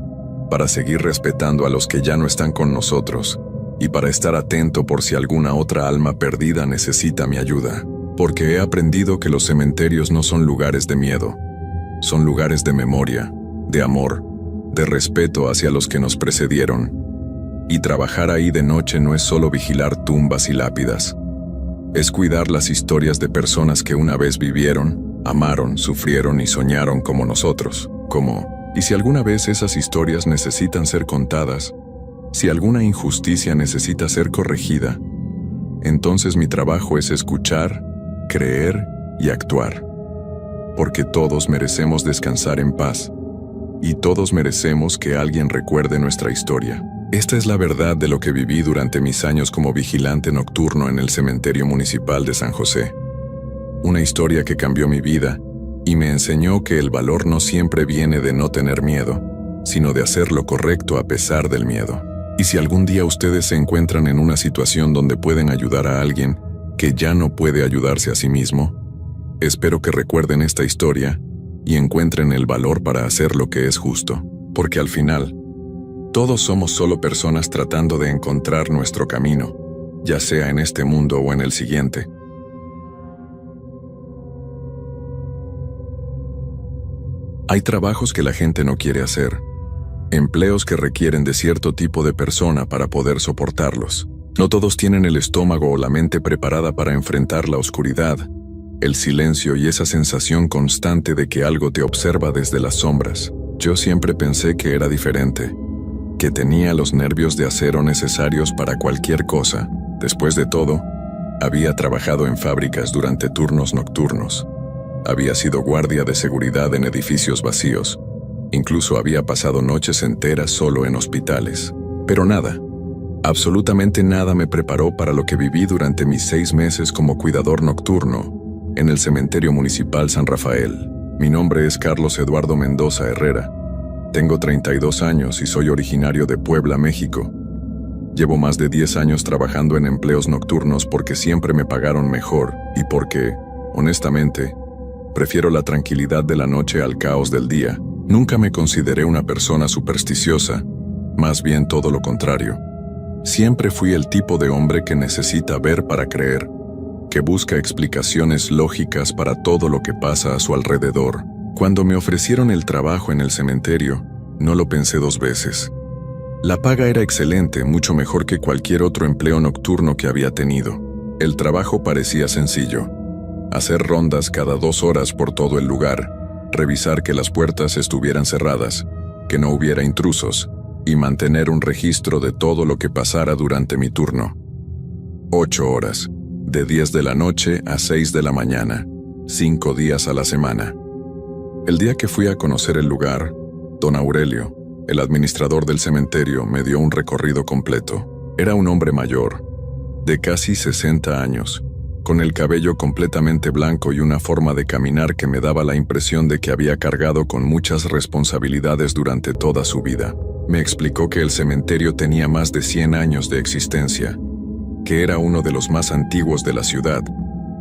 para seguir respetando a los que ya no están con nosotros, y para estar atento por si alguna otra alma perdida necesita mi ayuda. Porque he aprendido que los cementerios no son lugares de miedo, son lugares de memoria, de amor, de respeto hacia los que nos precedieron. Y trabajar ahí de noche no es solo vigilar tumbas y lápidas. Es cuidar las historias de personas que una vez vivieron, amaron, sufrieron y soñaron como nosotros. Y si alguna vez esas historias necesitan ser contadas, si alguna injusticia necesita ser corregida, entonces mi trabajo es escuchar, creer y actuar. Porque todos merecemos descansar en paz, y todos merecemos que alguien recuerde nuestra historia. Esta es la verdad de lo que viví durante mis años como vigilante nocturno en el cementerio municipal de San José. Una historia que cambió mi vida y me enseñó que el valor no siempre viene de no tener miedo, sino de hacer lo correcto a pesar del miedo. Y si algún día ustedes se encuentran en una situación donde pueden ayudar a alguien que ya no puede ayudarse a sí mismo, espero que recuerden esta historia y encuentren el valor para hacer lo que es justo, porque al final, todos somos solo personas tratando de encontrar nuestro camino, ya sea en este mundo o en el siguiente. Hay trabajos que la gente no quiere hacer, empleos que requieren de cierto tipo de persona para poder soportarlos. No todos tienen el estómago o la mente preparada para enfrentar la oscuridad, el silencio y esa sensación constante de que algo te observa desde las sombras. Yo siempre pensé que era diferente, que tenía los nervios de acero necesarios para cualquier cosa. Después de todo, había trabajado en fábricas durante turnos nocturnos. Había sido guardia de seguridad en edificios vacíos. Incluso había pasado noches enteras solo en hospitales. Pero nada, absolutamente nada me preparó para lo que viví durante mis 6 meses como cuidador nocturno en el cementerio municipal San Rafael. Mi nombre es Carlos Eduardo Mendoza Herrera. Tengo 32 años y soy originario de Puebla, México. Llevo más de 10 años trabajando en empleos nocturnos porque siempre me pagaron mejor y porque, honestamente, prefiero la tranquilidad de la noche al caos del día. Nunca me consideré una persona supersticiosa, más bien todo lo contrario. Siempre fui el tipo de hombre que necesita ver para creer, que busca explicaciones lógicas para todo lo que pasa a su alrededor. Cuando me ofrecieron el trabajo en el cementerio, no lo pensé 2 veces. La paga era excelente, mucho mejor que cualquier otro empleo nocturno que había tenido. El trabajo parecía sencillo: hacer rondas cada 2 horas por todo el lugar, revisar que las puertas estuvieran cerradas, que no hubiera intrusos, y mantener un registro de todo lo que pasara durante mi turno. 8 horas, de 10 de la noche a 6 de la mañana, 5 días a la semana. El día que fui a conocer el lugar, don Aurelio, el administrador del cementerio, me dio un recorrido completo. Era un hombre mayor, de casi 60 años, con el cabello completamente blanco y una forma de caminar que me daba la impresión de que había cargado con muchas responsabilidades durante toda su vida. Me explicó que el cementerio tenía más de 100 años de existencia, que era uno de los más antiguos de la ciudad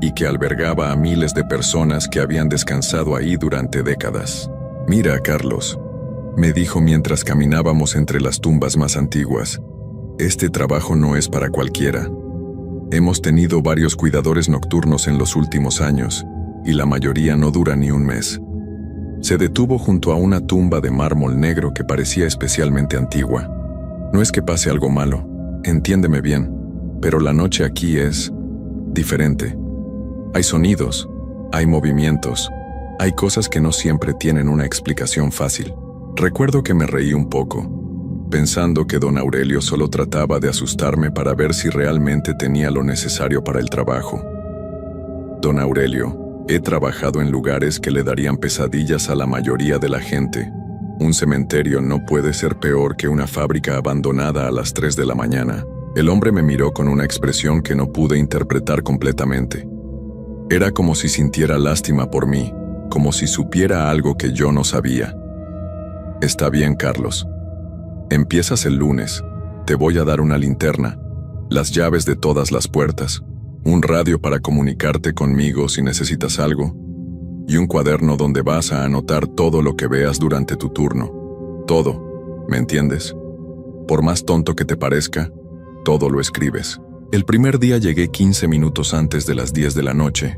y que albergaba a miles de personas que habían descansado ahí durante décadas. «Mira, Carlos», me dijo mientras caminábamos entre las tumbas más antiguas, «este trabajo no es para cualquiera. Hemos tenido varios cuidadores nocturnos en los últimos años, y la mayoría no dura ni un mes». Se detuvo junto a una tumba de mármol negro que parecía especialmente antigua. «No es que pase algo malo, entiéndeme bien, pero la noche aquí es diferente. Hay sonidos, hay movimientos, hay cosas que no siempre tienen una explicación fácil». Recuerdo que me reí un poco, pensando que don Aurelio solo trataba de asustarme para ver si realmente tenía lo necesario para el trabajo. «Don Aurelio, he trabajado en lugares que le darían pesadillas a la mayoría de la gente. Un cementerio no puede ser peor que una fábrica abandonada a las 3 de la mañana». El hombre me miró con una expresión que no pude interpretar completamente. Era como si sintiera lástima por mí, como si supiera algo que yo no sabía. Está bien, Carlos. Empiezas el lunes. Te voy a dar una linterna, las llaves de todas las puertas, un radio para comunicarte conmigo si necesitas algo, y un cuaderno donde vas a anotar todo lo que veas durante tu turno. Todo, ¿me entiendes? Por más tonto que te parezca, todo lo escribes. El primer día llegué 15 minutos antes de las 10 de la noche.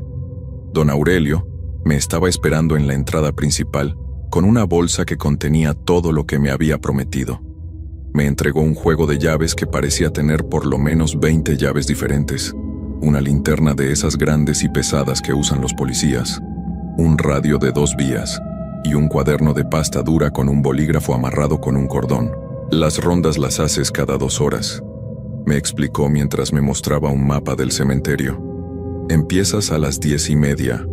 Don Aurelio me estaba esperando en la entrada principal con una bolsa que contenía todo lo que me había prometido. Me entregó un juego de llaves que parecía tener por lo menos 20 llaves diferentes, una linterna de esas grandes y pesadas que usan los policías, un radio de 2 vías y un cuaderno de pasta dura con un bolígrafo amarrado con un cordón. Las rondas las haces cada 2 horas, me explicó mientras me mostraba un mapa del cementerio. Empiezas a las 10:30,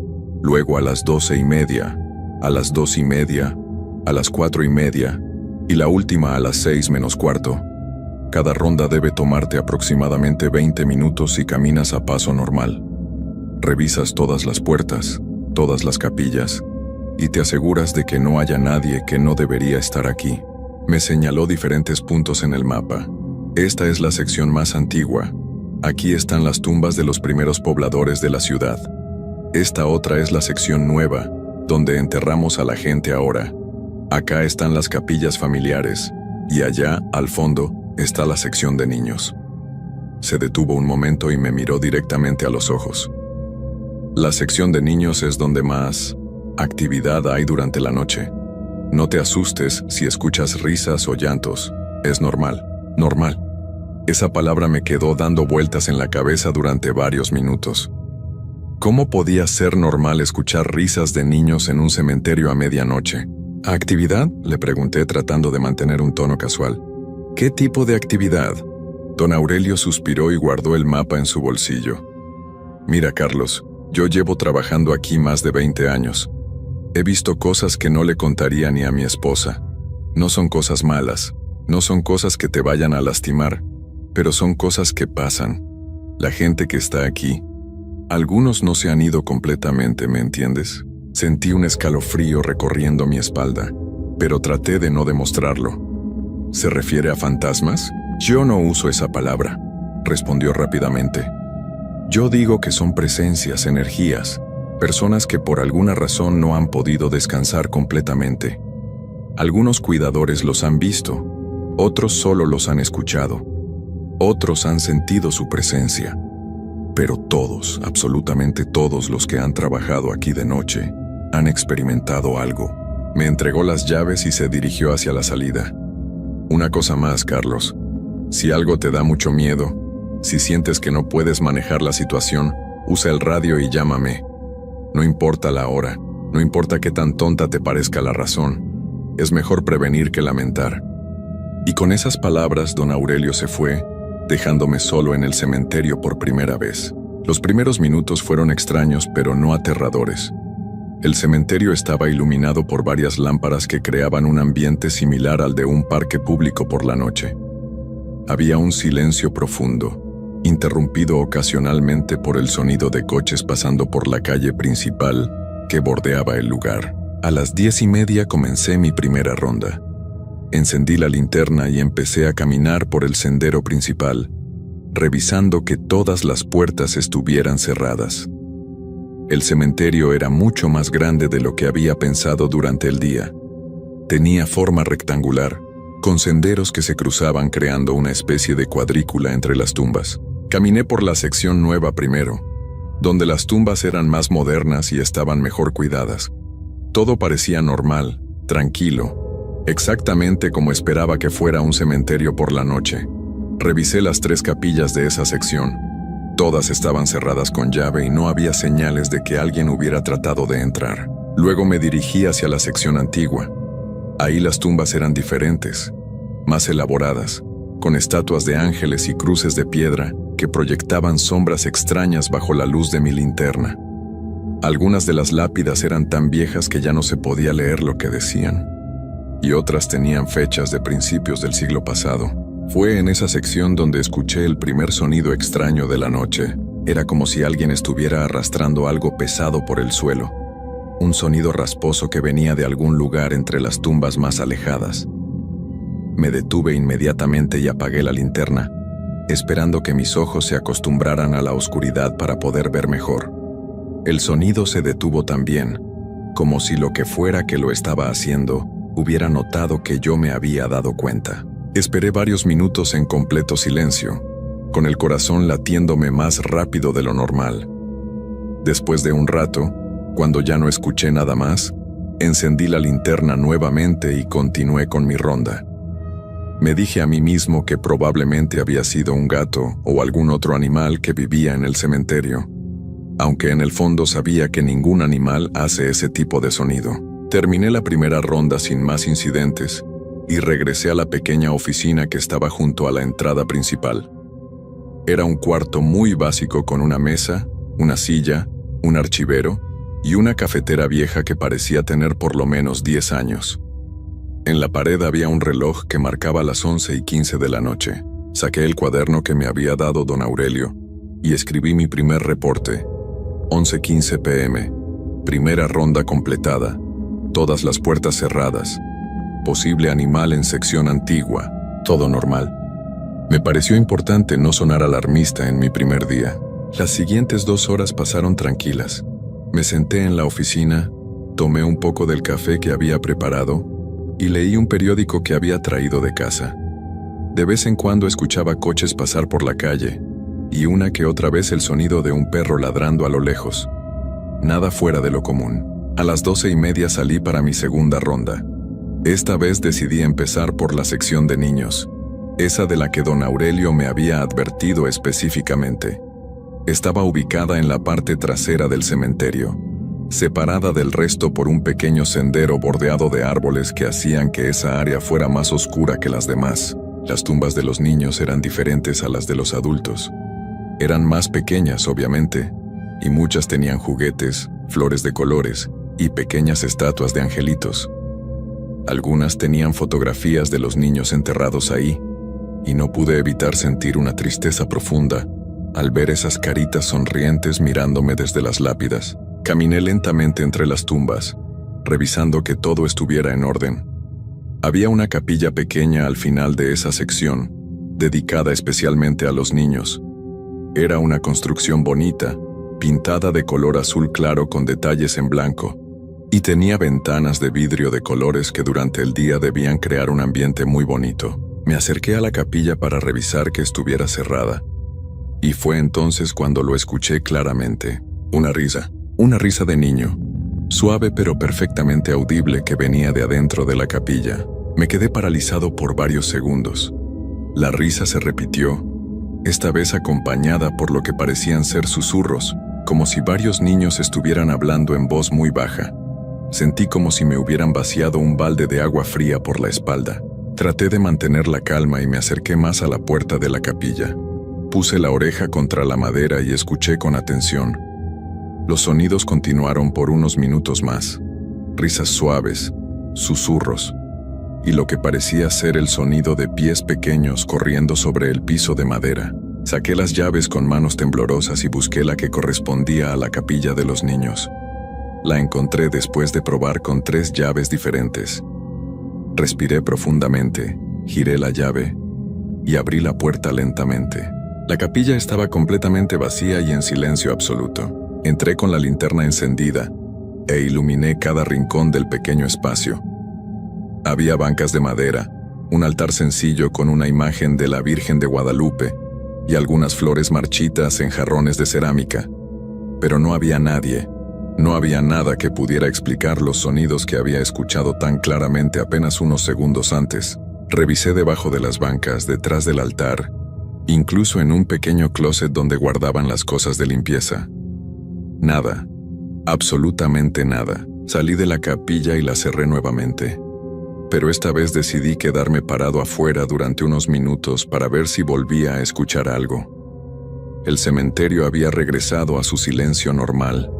luego a las 12:30, a las 2:30, a las 4:30 y la última a las 6 menos cuarto. Cada ronda debe tomarte aproximadamente 20 minutos si caminas a paso normal. Revisas todas las puertas, todas las capillas, y te aseguras de que no haya nadie que no debería estar aquí. Me señaló diferentes puntos en el mapa. Esta es la sección más antigua. Aquí están las tumbas de los primeros pobladores de la ciudad. Esta otra es la sección nueva, donde enterramos a la gente ahora. Acá están las capillas familiares, y allá, al fondo, está la sección de niños. Se detuvo un momento y me miró directamente a los ojos. La sección de niños es donde más actividad hay durante la noche. No te asustes si escuchas risas o llantos. Es normal, normal. Esa palabra me quedó dando vueltas en la cabeza durante varios minutos. ¿Cómo podía ser normal escuchar risas de niños en un cementerio a medianoche? ¿Actividad?, le pregunté tratando de mantener un tono casual. ¿Qué tipo de actividad? Don Aurelio suspiró y guardó el mapa en su bolsillo. Mira, Carlos, yo llevo trabajando aquí más de 20 años. He visto cosas que no le contaría ni a mi esposa. No son cosas malas, no son cosas que te vayan a lastimar, pero son cosas que pasan. La gente que está aquí, algunos no se han ido completamente, ¿me entiendes? Sentí un escalofrío recorriendo mi espalda, pero traté de no demostrarlo. ¿Se refiere a fantasmas? Yo no uso esa palabra, respondió rápidamente. Yo digo que son presencias, energías, personas que por alguna razón no han podido descansar completamente. Algunos cuidadores los han visto, otros solo los han escuchado, otros han sentido su presencia. Pero todos, absolutamente todos los que han trabajado aquí de noche, han experimentado algo. Me entregó las llaves y se dirigió hacia la salida. Una cosa más, Carlos. Si algo te da mucho miedo, si sientes que no puedes manejar la situación, usa el radio y llámame. No importa la hora, no importa qué tan tonta te parezca la razón. Es mejor prevenir que lamentar. Y con esas palabras, don Aurelio se fue, dejándome solo en el cementerio por primera vez. Los primeros minutos fueron extraños, pero no aterradores. El cementerio estaba iluminado por varias lámparas que creaban un ambiente similar al de un parque público por la noche. Había un silencio profundo, interrumpido ocasionalmente por el sonido de coches pasando por la calle principal que bordeaba el lugar. A las 10:30 comencé mi primera ronda. Encendí la linterna y empecé a caminar por el sendero principal, revisando que todas las puertas estuvieran cerradas. El cementerio era mucho más grande de lo que había pensado durante el día. Tenía forma rectangular, con senderos que se cruzaban creando una especie de cuadrícula entre las tumbas. Caminé por la sección nueva primero, donde las tumbas eran más modernas y estaban mejor cuidadas. Todo parecía normal, tranquilo, exactamente como esperaba que fuera un cementerio por la noche. Revisé las 3 capillas de esa sección. Todas estaban cerradas con llave y no había señales de que alguien hubiera tratado de entrar. Luego me dirigí hacia la sección antigua. Ahí las tumbas eran diferentes, más elaboradas, con estatuas de ángeles y cruces de piedra que proyectaban sombras extrañas bajo la luz de mi linterna. Algunas de las lápidas eran tan viejas que ya no se podía leer lo que decían, y otras tenían fechas de principios del siglo pasado. Fue en esa sección donde escuché el primer sonido extraño de la noche. Era como si alguien estuviera arrastrando algo pesado por el suelo. un sonido rasposo que venía de algún lugar entre las tumbas más alejadas. Me detuve inmediatamente y apagué la linterna, esperando que mis ojos se acostumbraran a la oscuridad para poder ver mejor. El sonido se detuvo también, como si lo que fuera que lo estaba haciendo hubiera notado que yo me había dado cuenta. Esperé varios minutos en completo silencio, con el corazón latiéndome más rápido de lo normal. Después de un rato, cuando ya no escuché nada más, encendí la linterna nuevamente y continué con mi ronda. Me dije a mí mismo que probablemente había sido un gato o algún otro animal que vivía en el cementerio, aunque en el fondo sabía que ningún animal hace ese tipo de sonido. Terminé la primera ronda sin más incidentes y regresé a la pequeña oficina que estaba junto a la entrada principal. Era un cuarto muy básico con una mesa, una silla, un archivero y una cafetera vieja que parecía tener por lo menos 10 años. En la pared había un reloj que marcaba las 11:15 de la noche. Saqué el cuaderno que me había dado don Aurelio y escribí mi primer reporte. 11:15 p.m. Primera ronda completada. Todas las puertas cerradas. Posible animal en sección antigua. Todo normal. Me pareció importante no sonar alarmista en mi primer día. Las siguientes 2 horas pasaron tranquilas. Me senté en la oficina, tomé un poco del café que había preparado y leí un periódico que había traído de casa. De vez en cuando escuchaba coches pasar por la calle y una que otra vez el sonido de un perro ladrando a lo lejos. Nada fuera de lo común. A las 12:30 salí para mi segunda ronda. Esta vez decidí empezar por la sección de niños, esa de la que don Aurelio me había advertido específicamente. Estaba ubicada en la parte trasera del cementerio, separada del resto por un pequeño sendero bordeado de árboles que hacían que esa área fuera más oscura que las demás. Las tumbas de los niños eran diferentes a las de los adultos. Eran más pequeñas, obviamente, y muchas tenían juguetes, flores de colores y pequeñas estatuas de angelitos. Algunas tenían fotografías de los niños enterrados ahí, y no pude evitar sentir una tristeza profunda al ver esas caritas sonrientes mirándome desde las lápidas. Caminé lentamente entre las tumbas, revisando que todo estuviera en orden. Había una capilla pequeña al final de esa sección, dedicada especialmente a los niños. Era una construcción bonita, pintada de color azul claro con detalles en blanco, y tenía ventanas de vidrio de colores que durante el día debían crear un ambiente muy bonito. Me acerqué a la capilla para revisar que estuviera cerrada, y fue entonces cuando lo escuché claramente. Una risa de niño, suave pero perfectamente audible que venía de adentro de la capilla. Me quedé paralizado por varios segundos. La risa se repitió, esta vez acompañada por lo que parecían ser susurros, como si varios niños estuvieran hablando en voz muy baja. Sentí como si me hubieran vaciado un balde de agua fría por la espalda. Traté de mantener la calma y me acerqué más a la puerta de la capilla. Puse la oreja contra la madera y escuché con atención. Los sonidos continuaron por unos minutos más. Risas suaves, susurros, y lo que parecía ser el sonido de pies pequeños corriendo sobre el piso de madera. Saqué las llaves con manos temblorosas y busqué la que correspondía a la capilla de los niños. La encontré después de probar con 3 llaves diferentes. Respiré profundamente, giré la llave y abrí la puerta lentamente. La capilla estaba completamente vacía y en silencio absoluto. Entré con la linterna encendida e iluminé cada rincón del pequeño espacio. Había bancas de madera, un altar sencillo con una imagen de la Virgen de Guadalupe y algunas flores marchitas en jarrones de cerámica. Pero no había nadie, no había nada que pudiera explicar los sonidos que había escuchado tan claramente apenas unos segundos antes. Revisé debajo de las bancas, detrás del altar, incluso en un pequeño closet donde guardaban las cosas de limpieza. Nada, absolutamente nada. Salí de la capilla y la cerré nuevamente. Pero esta vez decidí quedarme parado afuera durante unos minutos para ver si volvía a escuchar algo. El cementerio había regresado a su silencio normal,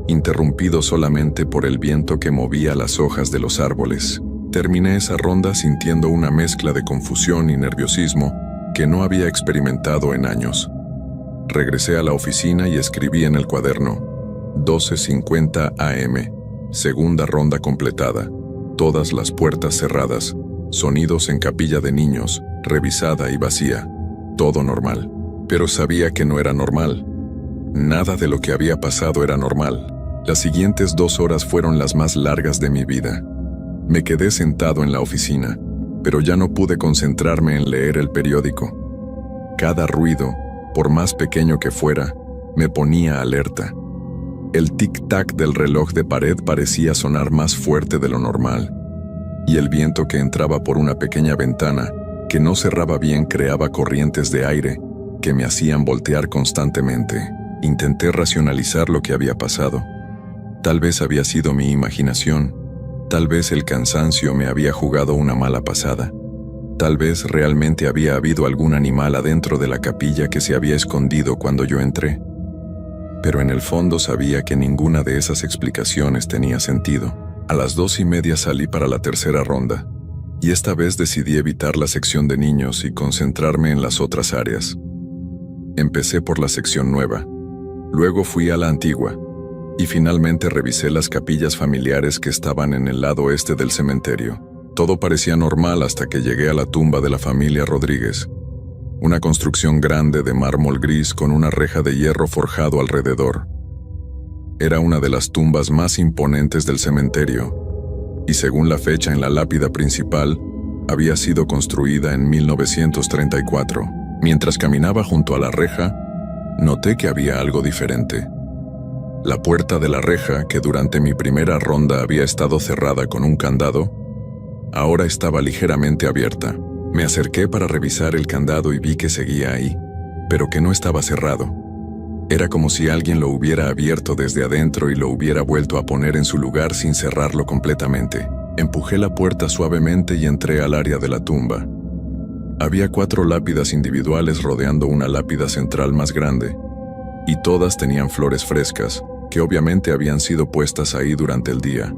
interrumpido solamente por el viento que movía las hojas de los árboles. Terminé esa ronda sintiendo una mezcla de confusión y nerviosismo que no había experimentado en años. Regresé a la oficina y escribí en el cuaderno: 12:50 a.m. Segunda ronda completada. Todas las puertas cerradas. Sonidos en capilla de niños, revisada y vacía. Todo normal. Pero sabía que no era normal. Nada de lo que había pasado era normal. Las siguientes 2 horas fueron las más largas de mi vida. Me quedé sentado en la oficina, pero ya no pude concentrarme en leer el periódico. Cada ruido, por más pequeño que fuera, me ponía alerta. El tic-tac del reloj de pared parecía sonar más fuerte de lo normal, y el viento que entraba por una pequeña ventana, que no cerraba bien, creaba corrientes de aire que me hacían voltear constantemente. Intenté racionalizar lo que había pasado. Tal vez había sido mi imaginación, tal vez el cansancio me había jugado una mala pasada, tal vez realmente había habido algún animal adentro de la capilla que se había escondido cuando yo entré. Pero en el fondo sabía que ninguna de esas explicaciones tenía sentido. A las 2:30 salí para la tercera ronda, y esta vez decidí evitar la sección de niños y concentrarme en las otras áreas. Empecé por la sección nueva, luego fui a la antigua, y finalmente revisé las capillas familiares que estaban en el lado este del cementerio. Todo parecía normal hasta que llegué a la tumba de la familia Rodríguez. Una construcción grande de mármol gris con una reja de hierro forjado alrededor. Era una de las tumbas más imponentes del cementerio, y según la fecha en la lápida principal, había sido construida en 1934. Mientras caminaba junto a la reja, noté que había algo diferente. La puerta de la reja, que durante mi primera ronda había estado cerrada con un candado, ahora estaba ligeramente abierta. Me acerqué para revisar el candado y vi que seguía ahí, pero que no estaba cerrado. Era como si alguien lo hubiera abierto desde adentro y lo hubiera vuelto a poner en su lugar sin cerrarlo completamente. Empujé la puerta suavemente y entré al área de la tumba. Había 4 lápidas individuales rodeando una lápida central más grande, y todas tenían flores frescas, que obviamente habían sido puestas ahí durante el día.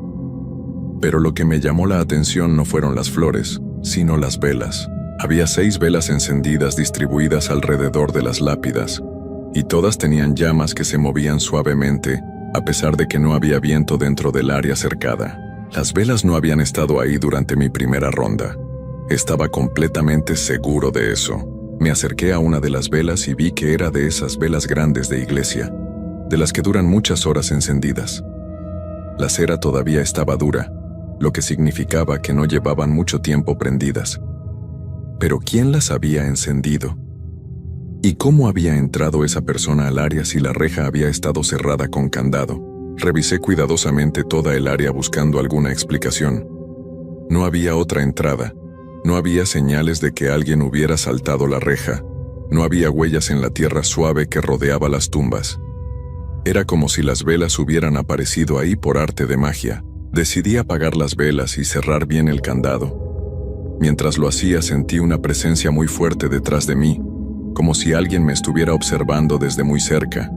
Pero lo que me llamó la atención no fueron las flores, sino las velas. Había 6 velas encendidas distribuidas alrededor de las lápidas, y todas tenían llamas que se movían suavemente, a pesar de que no había viento dentro del área cercada. Las velas no habían estado ahí durante mi primera ronda. Estaba completamente seguro de eso. Me acerqué a una de las velas y vi que era de esas velas grandes de iglesia, de las que duran muchas horas encendidas. La cera todavía estaba dura, lo que significaba que no llevaban mucho tiempo prendidas. Pero ¿quién las había encendido? ¿Y cómo había entrado esa persona al área si la reja había estado cerrada con candado? Revisé cuidadosamente toda el área buscando alguna explicación. No había otra entrada. No había señales de que alguien hubiera saltado la reja. No había huellas en la tierra suave que rodeaba las tumbas. Era como si las velas hubieran aparecido ahí por arte de magia. Decidí apagar las velas y cerrar bien el candado. Mientras lo hacía sentí una presencia muy fuerte detrás de mí, como si alguien me estuviera observando desde muy cerca.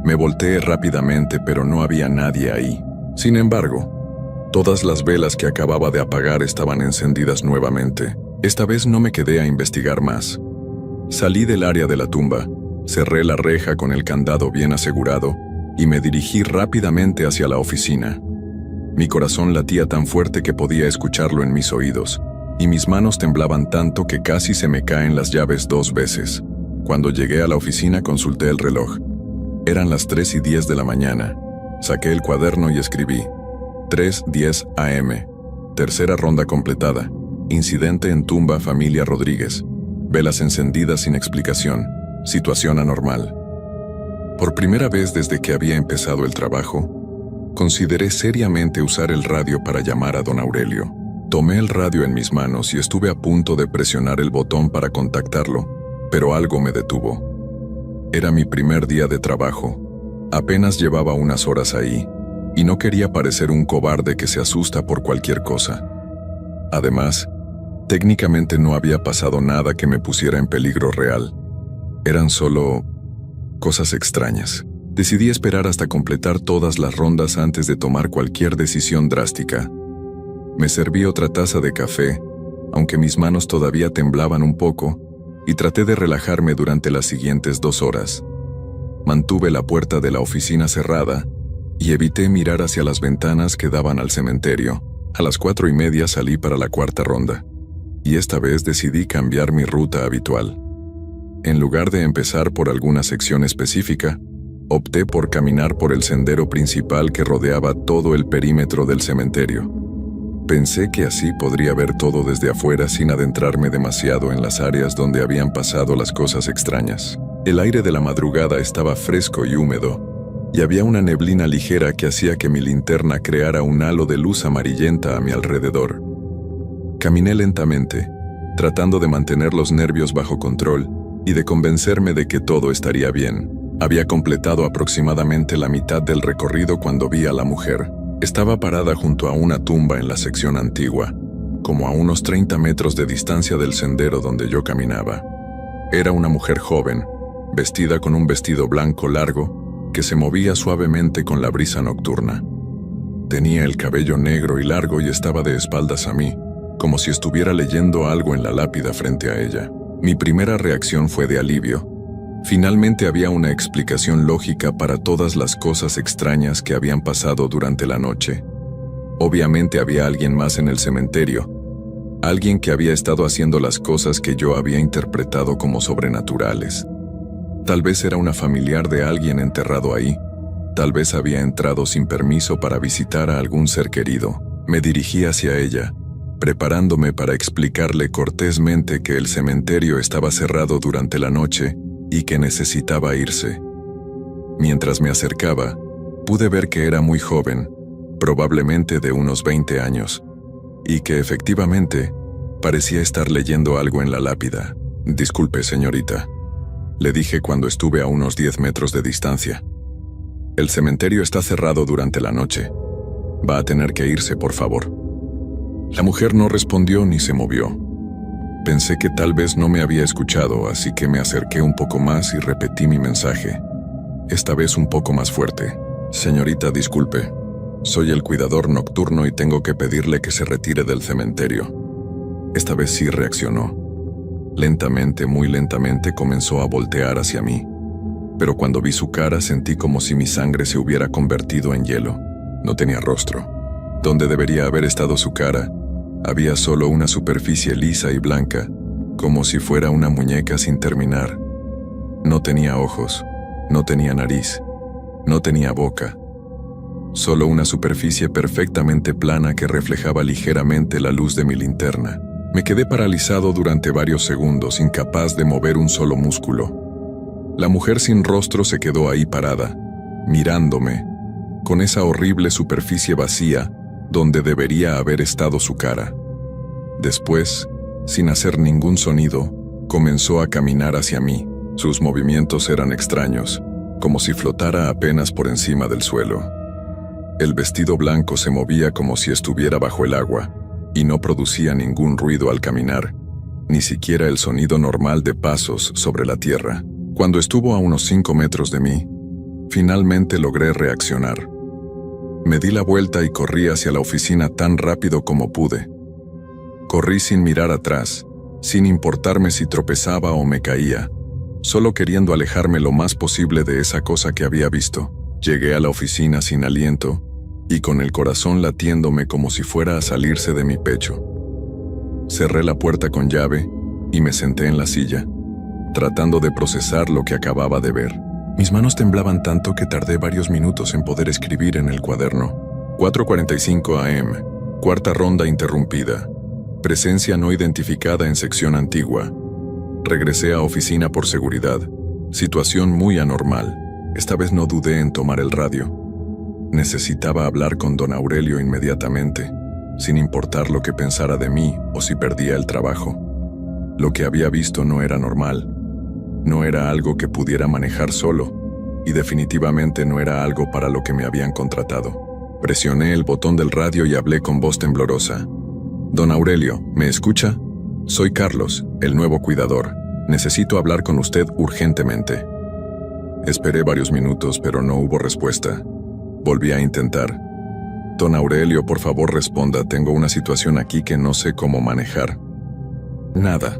Me volteé rápidamente, pero no había nadie ahí. Sin embargo, todas las velas que acababa de apagar estaban encendidas nuevamente. Esta vez no me quedé a investigar más. Salí del área de la tumba, cerré la reja con el candado bien asegurado y me dirigí rápidamente hacia la oficina. Mi corazón latía tan fuerte que podía escucharlo en mis oídos, y mis manos temblaban tanto que casi se me caen las llaves 2 veces. Cuando llegué a la oficina consulté el reloj. Eran las 3:10 de la mañana. Saqué el cuaderno y escribí: 3:10 AM. Tercera ronda completada. Incidente en tumba familia Rodríguez. Velas encendidas sin explicación. Situación anormal. Por primera vez desde que había empezado el trabajo, consideré seriamente usar el radio para llamar a don Aurelio. Tomé el radio en mis manos y estuve a punto de presionar el botón para contactarlo, pero algo me detuvo. Era mi primer día de trabajo. Apenas llevaba unas horas ahí, y no quería parecer un cobarde que se asusta por cualquier cosa. Además, técnicamente no había pasado nada que me pusiera en peligro real. Eran solo cosas extrañas. Decidí esperar hasta completar todas las rondas antes de tomar cualquier decisión drástica. Me serví otra taza de café, aunque mis manos todavía temblaban un poco, y traté de relajarme durante las siguientes 2 horas. Mantuve la puerta de la oficina cerrada y evité mirar hacia las ventanas que daban al cementerio. A las 4:30 salí para la cuarta ronda, y esta vez decidí cambiar mi ruta habitual. En lugar de empezar por alguna sección específica, opté por caminar por el sendero principal que rodeaba todo el perímetro del cementerio. Pensé que así podría ver todo desde afuera sin adentrarme demasiado en las áreas donde habían pasado las cosas extrañas. El aire de la madrugada estaba fresco y húmedo, y había una neblina ligera que hacía que mi linterna creara un halo de luz amarillenta a mi alrededor. Caminé lentamente, tratando de mantener los nervios bajo control y de convencerme de que todo estaría bien. Había completado aproximadamente la mitad del recorrido cuando vi a la mujer. Estaba parada junto a una tumba en la sección antigua, como a unos 30 metros de distancia del sendero donde yo caminaba. Era una mujer joven, vestida con un vestido blanco largo que se movía suavemente con la brisa nocturna. Tenía el cabello negro y largo y estaba de espaldas a mí, como si estuviera leyendo algo en la lápida frente a ella. Mi primera reacción fue de alivio. Finalmente había una explicación lógica para todas las cosas extrañas que habían pasado durante la noche. Obviamente había alguien más en el cementerio, alguien que había estado haciendo las cosas que yo había interpretado como sobrenaturales. Tal vez era una familiar de alguien enterrado ahí. Tal vez había entrado sin permiso para visitar a algún ser querido. Me dirigí hacia ella, preparándome para explicarle cortésmente que el cementerio estaba cerrado durante la noche y que necesitaba irse. Mientras me acercaba, pude ver que era muy joven, probablemente de unos 20 años, y que efectivamente parecía estar leyendo algo en la lápida. «Disculpe, señorita», le dije cuando estuve a unos 10 metros de distancia. «El cementerio está cerrado durante la noche. Va a tener que irse, por favor». La mujer no respondió ni se movió. Pensé que tal vez no me había escuchado, así que me acerqué un poco más y repetí mi mensaje, esta vez un poco más fuerte. «Señorita, disculpe. Soy el cuidador nocturno y tengo que pedirle que se retire del cementerio». Esta vez sí reaccionó. Lentamente, muy lentamente comenzó a voltear hacia mí. Pero cuando vi su cara sentí como si mi sangre se hubiera convertido en hielo. No tenía rostro. Donde debería haber estado su cara, había solo una superficie lisa y blanca, como si fuera una muñeca sin terminar. No tenía ojos, no tenía nariz, no tenía boca. Solo una superficie perfectamente plana que reflejaba ligeramente la luz de mi linterna. Me quedé paralizado durante varios segundos, incapaz de mover un solo músculo. La mujer sin rostro se quedó ahí parada, mirándome, con esa horrible superficie vacía donde debería haber estado su cara. Después, sin hacer ningún sonido, comenzó a caminar hacia mí. Sus movimientos eran extraños, como si flotara apenas por encima del suelo. El vestido blanco se movía como si estuviera bajo el agua, y no producía ningún ruido al caminar, ni siquiera el sonido normal de pasos sobre la tierra. Cuando estuvo a unos 5 metros de mí, finalmente logré reaccionar. Me di la vuelta y corrí hacia la oficina tan rápido como pude. Corrí sin mirar atrás, sin importarme si tropezaba o me caía, solo queriendo alejarme lo más posible de esa cosa que había visto. Llegué a la oficina sin aliento y con el corazón latiéndome como si fuera a salirse de mi pecho. Cerré la puerta con llave y me senté en la silla, tratando de procesar lo que acababa de ver. Mis manos temblaban tanto que tardé varios minutos en poder escribir en el cuaderno. 4:45 AM, cuarta ronda interrumpida. Presencia no identificada en sección antigua. Regresé a oficina por seguridad. Situación muy anormal. Esta vez no dudé en tomar el radio. Necesitaba hablar con don Aurelio inmediatamente, sin importar lo que pensara de mí o si perdía el trabajo. Lo que había visto no era normal. No era algo que pudiera manejar solo, y definitivamente no era algo para lo que me habían contratado. Presioné el botón del radio y hablé con voz temblorosa. «Don Aurelio, ¿me escucha? Soy Carlos, el nuevo cuidador. Necesito hablar con usted urgentemente». Esperé varios minutos, pero no hubo respuesta. Volví a intentar. «Don Aurelio, por favor responda, tengo una situación aquí que no sé cómo manejar». Nada.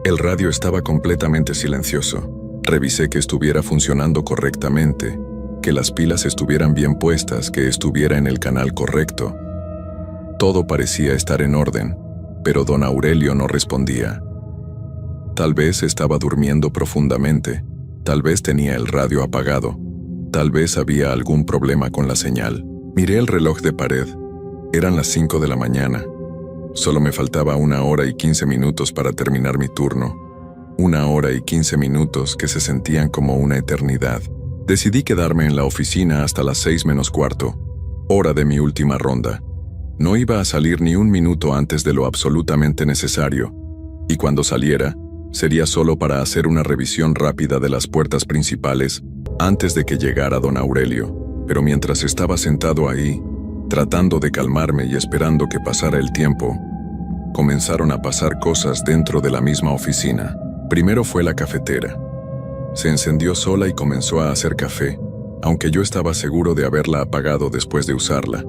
El radio estaba completamente silencioso. Revisé que estuviera funcionando correctamente, que las pilas estuvieran bien puestas, que estuviera en el canal correcto. Todo parecía estar en orden, pero don Aurelio no respondía. Tal vez estaba durmiendo profundamente, tal vez tenía el radio apagado, tal vez había algún problema con la señal. Miré el reloj de pared. Eran las 5 de la mañana. Solo me faltaba 1 hora y 15 minutos para terminar mi turno. 1 hora y 15 minutos que se sentían como una eternidad. Decidí quedarme en la oficina hasta las 6 menos cuarto, hora de mi última ronda. No iba a salir ni un minuto antes de lo absolutamente necesario, y cuando saliera, sería solo para hacer una revisión rápida de las puertas principales antes de que llegara don Aurelio. Pero mientras estaba sentado ahí, tratando de calmarme y esperando que pasara el tiempo, comenzaron a pasar cosas dentro de la misma oficina. Primero fue la cafetera. Se encendió sola y comenzó a hacer café, aunque yo estaba seguro de haberla apagado después de usarla.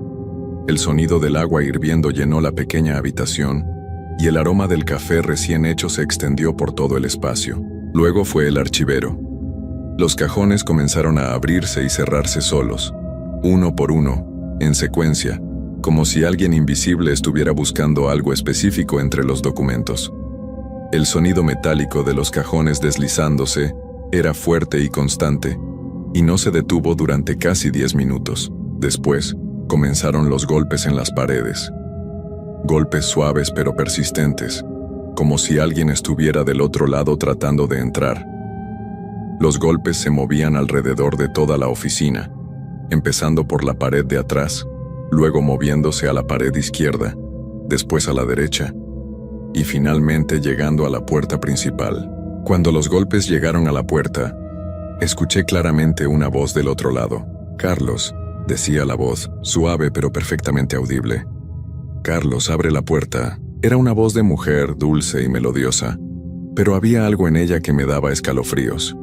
El sonido del agua hirviendo llenó la pequeña habitación, y el aroma del café recién hecho se extendió por todo el espacio. Luego fue el archivero. Los cajones comenzaron a abrirse y cerrarse solos, uno por uno, en secuencia, como si alguien invisible estuviera buscando algo específico entre los documentos. El sonido metálico de los cajones deslizándose era fuerte y constante, y no se detuvo durante casi 10 minutos. Después, comenzaron los golpes en las paredes. Golpes suaves pero persistentes, como si alguien estuviera del otro lado tratando de entrar. Los golpes se movían alrededor de toda la oficina, empezando por la pared de atrás, luego moviéndose a la pared izquierda, después a la derecha, y finalmente llegando a la puerta principal. Cuando los golpes llegaron a la puerta, escuché claramente una voz del otro lado. «Carlos», decía la voz, suave pero perfectamente audible. «Carlos, abre la puerta». Era una voz de mujer, dulce y melodiosa, pero había algo en ella que me daba escalofríos.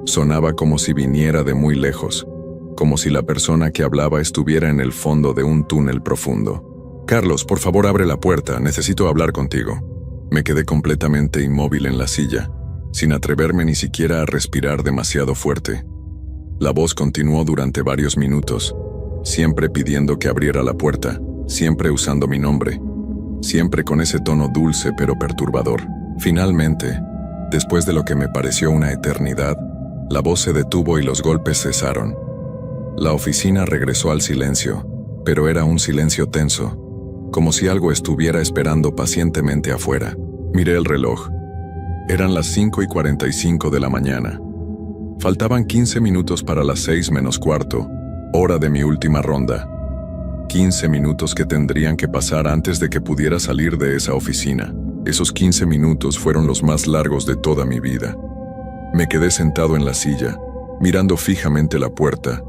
Sonaba como si viniera de muy lejos, como si la persona que hablaba estuviera en el fondo de un túnel profundo. «Carlos, por favor abre la puerta, necesito hablar contigo». Me quedé completamente inmóvil en la silla, sin atreverme ni siquiera a respirar demasiado fuerte. La voz continuó durante varios minutos, siempre pidiendo que abriera la puerta, siempre usando mi nombre, siempre con ese tono dulce pero perturbador. Finalmente, después de lo que me pareció una eternidad, la voz se detuvo y los golpes cesaron. La oficina regresó al silencio, pero era un silencio tenso, como si algo estuviera esperando pacientemente afuera. Miré el reloj. Eran las 5:45 de la mañana. Faltaban 15 minutos para las 6 menos cuarto, hora de mi última ronda. 15 minutos que tendrían que pasar antes de que pudiera salir de esa oficina. Esos 15 minutos fueron los más largos de toda mi vida. Me quedé sentado en la silla, mirando fijamente la puerta,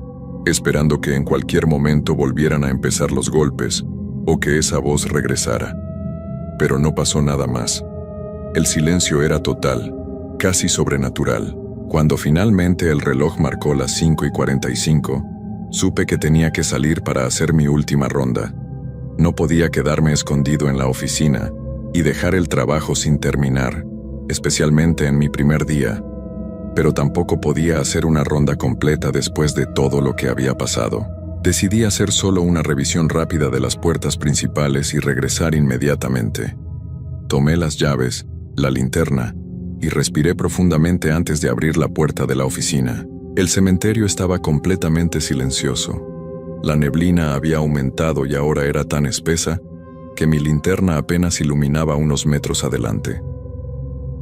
esperando que en cualquier momento volvieran a empezar los golpes, o que esa voz regresara. Pero no pasó nada más. El silencio era total, casi sobrenatural. Cuando finalmente el reloj marcó las 5:45, supe que tenía que salir para hacer mi última ronda. No podía quedarme escondido en la oficina y dejar el trabajo sin terminar, especialmente en mi primer día. Pero tampoco podía hacer una ronda completa después de todo lo que había pasado. Decidí hacer solo una revisión rápida de las puertas principales y regresar inmediatamente. Tomé las llaves, la linterna, y respiré profundamente antes de abrir la puerta de la oficina. El cementerio estaba completamente silencioso. La neblina había aumentado y ahora era tan espesa que mi linterna apenas iluminaba unos metros adelante.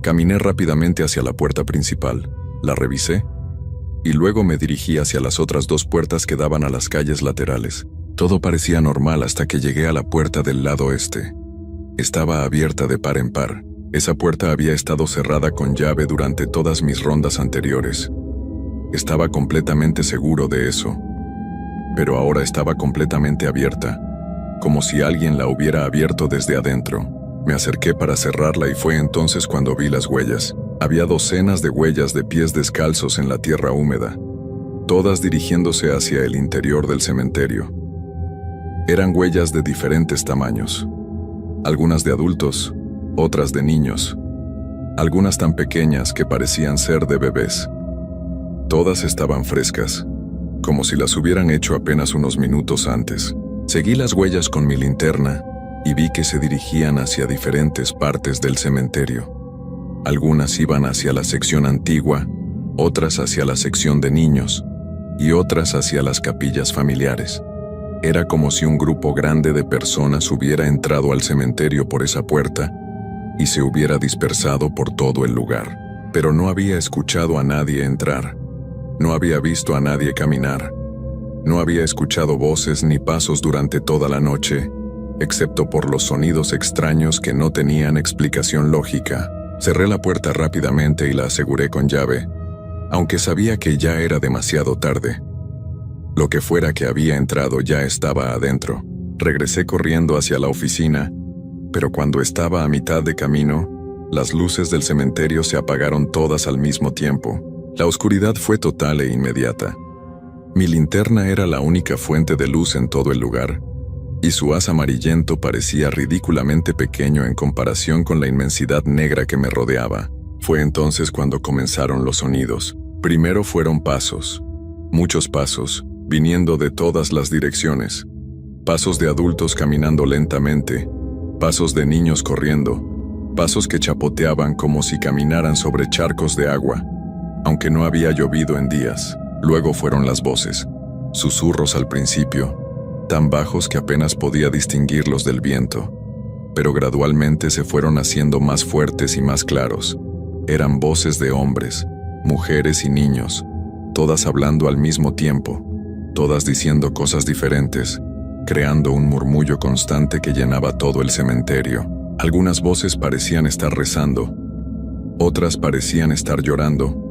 Caminé rápidamente hacia la puerta principal, la revisé, y luego me dirigí hacia las otras 2 puertas que daban a las calles laterales. Todo parecía normal hasta que llegué a la puerta del lado este. Estaba abierta de par en par. Esa puerta había estado cerrada con llave durante todas mis rondas anteriores. Estaba completamente seguro de eso. Pero ahora estaba completamente abierta, como si alguien la hubiera abierto desde adentro. Me acerqué para cerrarla y fue entonces cuando vi las huellas. Había docenas de huellas de pies descalzos en la tierra húmeda, todas dirigiéndose hacia el interior del cementerio. Eran huellas de diferentes tamaños, algunas de adultos, otras de niños, algunas tan pequeñas que parecían ser de bebés. Todas estaban frescas, como si las hubieran hecho apenas unos minutos antes. Seguí las huellas con mi linterna y vi que se dirigían hacia diferentes partes del cementerio. Algunas iban hacia la sección antigua, otras hacia la sección de niños y otras hacia las capillas familiares. Era como si un grupo grande de personas hubiera entrado al cementerio por esa puerta y se hubiera dispersado por todo el lugar. Pero no había escuchado a nadie entrar. No había visto a nadie caminar. No había escuchado voces ni pasos durante toda la noche, excepto por los sonidos extraños que no tenían explicación lógica. Cerré la puerta rápidamente y la aseguré con llave, aunque sabía que ya era demasiado tarde. Lo que fuera que había entrado ya estaba adentro. Regresé corriendo hacia la oficina, pero cuando estaba a mitad de camino, las luces del cementerio se apagaron todas al mismo tiempo. La oscuridad fue total e inmediata. Mi linterna era la única fuente de luz en todo el lugar, y su haz amarillento parecía ridículamente pequeño en comparación con la inmensidad negra que me rodeaba. Fue entonces cuando comenzaron los sonidos. Primero fueron pasos, muchos pasos, viniendo de todas las direcciones. Pasos de adultos caminando lentamente, pasos de niños corriendo, pasos que chapoteaban como si caminaran sobre charcos de agua, aunque no había llovido en días. Luego fueron las voces, susurros al principio, tan bajos que apenas podía distinguirlos del viento, pero gradualmente se fueron haciendo más fuertes y más claros. Eran voces de hombres, mujeres y niños, todas hablando al mismo tiempo, todas diciendo cosas diferentes, creando un murmullo constante que llenaba todo el cementerio. Algunas voces parecían estar rezando, otras parecían estar llorando,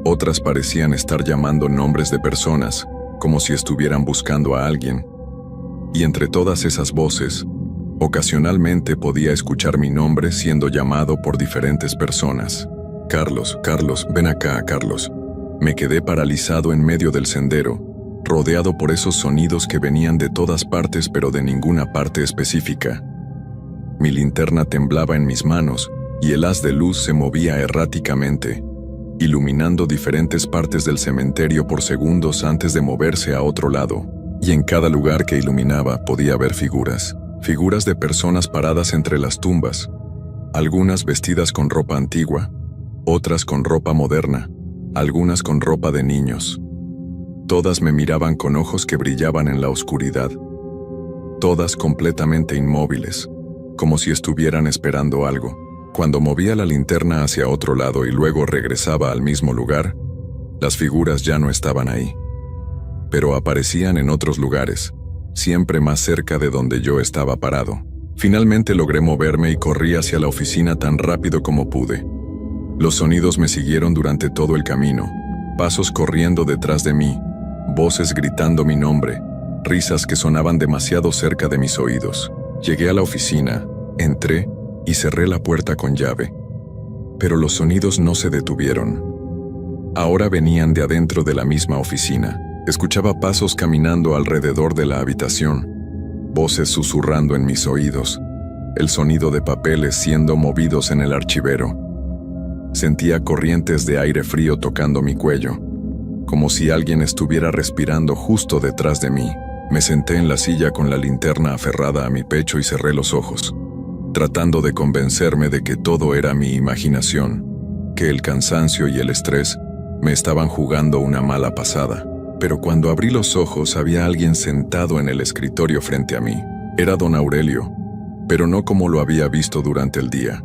otras parecían estar llamando nombres de personas, como si estuvieran buscando a alguien. Y entre todas esas voces, ocasionalmente podía escuchar mi nombre siendo llamado por diferentes personas. Carlos, Carlos, ven acá, Carlos. Me quedé paralizado en medio del sendero, rodeado por esos sonidos que venían de todas partes pero de ninguna parte específica. Mi linterna temblaba en mis manos y el haz de luz se movía erráticamente, iluminando diferentes partes del cementerio por segundos antes de moverse a otro lado, y en cada lugar que iluminaba podía ver figuras de personas paradas entre las tumbas, algunas vestidas con ropa antigua, otras con ropa moderna, algunas con ropa de niños. Todas me miraban con ojos que brillaban en la oscuridad, todas completamente inmóviles, como si estuvieran esperando algo. Cuando movía la linterna hacia otro lado y luego regresaba al mismo lugar, las figuras ya no estaban ahí, pero aparecían en otros lugares, siempre más cerca de donde yo estaba parado. Finalmente logré moverme y corrí hacia la oficina tan rápido como pude. Los sonidos me siguieron durante todo el camino, pasos corriendo detrás de mí, voces gritando mi nombre, risas que sonaban demasiado cerca de mis oídos. Llegué a la oficina, entré y cerré la puerta con llave. Pero los sonidos no se detuvieron. Ahora venían de adentro de la misma oficina. Escuchaba pasos caminando alrededor de la habitación, voces susurrando en mis oídos, el sonido de papeles siendo movidos en el archivero. Sentía corrientes de aire frío tocando mi cuello, como si alguien estuviera respirando justo detrás de mí. Me senté en la silla con la linterna aferrada a mi pecho y cerré los ojos, tratando de convencerme de que todo era mi imaginación, que el cansancio y el estrés me estaban jugando una mala pasada. Pero cuando abrí los ojos había alguien sentado en el escritorio frente a mí. Era don Aurelio, pero no como lo había visto durante el día.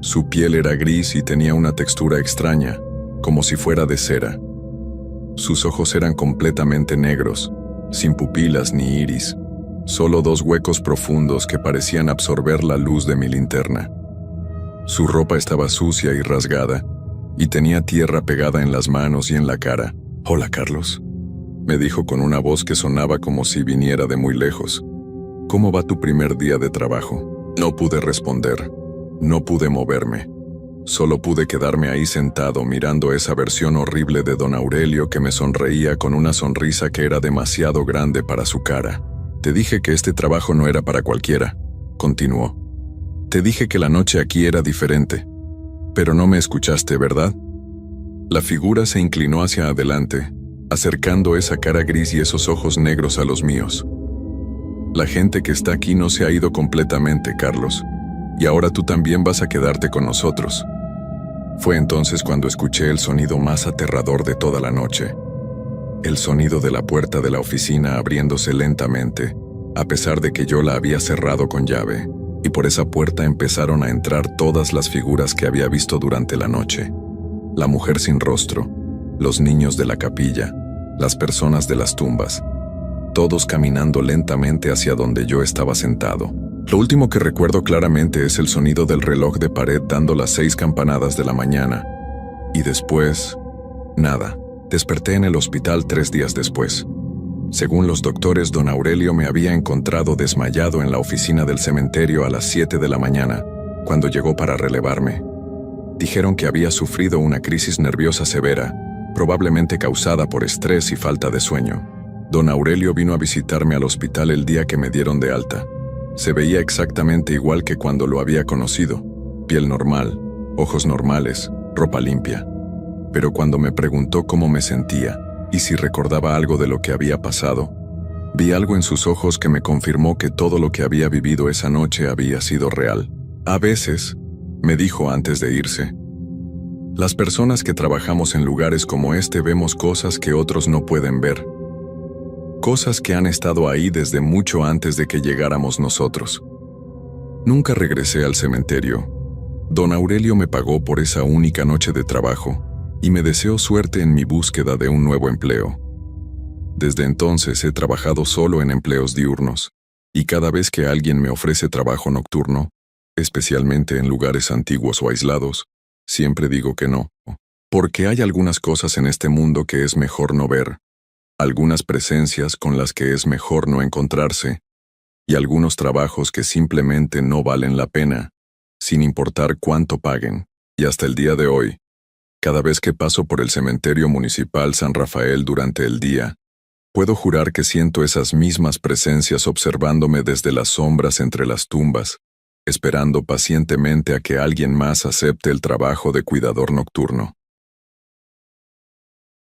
Su piel era gris y tenía una textura extraña, como si fuera de cera. Sus ojos eran completamente negros, sin pupilas ni iris, solo dos huecos profundos que parecían absorber la luz de mi linterna. Su ropa estaba sucia y rasgada, y tenía tierra pegada en las manos y en la cara. «Hola, Carlos», me dijo con una voz que sonaba como si viniera de muy lejos. «¿Cómo va tu primer día de trabajo?» No pude responder, no pude moverme. Solo pude quedarme ahí sentado mirando esa versión horrible de don Aurelio que me sonreía con una sonrisa que era demasiado grande para su cara. «Te dije que este trabajo no era para cualquiera», continuó. «Te dije que la noche aquí era diferente. Pero no me escuchaste, ¿verdad?» La figura se inclinó hacia adelante, acercando esa cara gris y esos ojos negros a los míos. La gente que está aquí no se ha ido completamente, Carlos, y ahora tú también vas a quedarte con nosotros. Fue entonces cuando escuché el sonido más aterrador de toda la noche. El sonido de la puerta de la oficina abriéndose lentamente, a pesar de que yo la había cerrado con llave, y por esa puerta empezaron a entrar todas las figuras que había visto durante la noche. La mujer sin rostro, los niños de la capilla, las personas de las tumbas, todos caminando lentamente hacia donde yo estaba sentado. Lo último que recuerdo claramente es el sonido del reloj de pared dando las 6 campanadas de la mañana. Y después, nada. Desperté en el hospital 3 días después. Según los doctores, don Aurelio me había encontrado desmayado en la oficina del cementerio a las 7 de la mañana, cuando llegó para relevarme. Dijeron que había sufrido una crisis nerviosa severa, probablemente causada por estrés y falta de sueño. Don Aurelio vino a visitarme al hospital el día que me dieron de alta. Se veía exactamente igual que cuando lo había conocido. Piel normal, ojos normales, ropa limpia. Pero cuando me preguntó cómo me sentía y si recordaba algo de lo que había pasado, vi algo en sus ojos que me confirmó que todo lo que había vivido esa noche había sido real. A veces, me dijo antes de irse, las personas que trabajamos en lugares como este vemos cosas que otros no pueden ver. Cosas que han estado ahí desde mucho antes de que llegáramos nosotros. Nunca regresé al cementerio. Don Aurelio me pagó por esa única noche de trabajo y me deseó suerte en mi búsqueda de un nuevo empleo. Desde entonces he trabajado solo en empleos diurnos, y cada vez que alguien me ofrece trabajo nocturno, especialmente en lugares antiguos o aislados, siempre digo que no, porque hay algunas cosas en este mundo que es mejor no ver, algunas presencias con las que es mejor no encontrarse, y algunos trabajos que simplemente no valen la pena, sin importar cuánto paguen. Y hasta el día de hoy, cada vez que paso por el cementerio municipal San Rafael durante el día, puedo jurar que siento esas mismas presencias observándome desde las sombras entre las tumbas, esperando pacientemente a que alguien más acepte el trabajo de cuidador nocturno.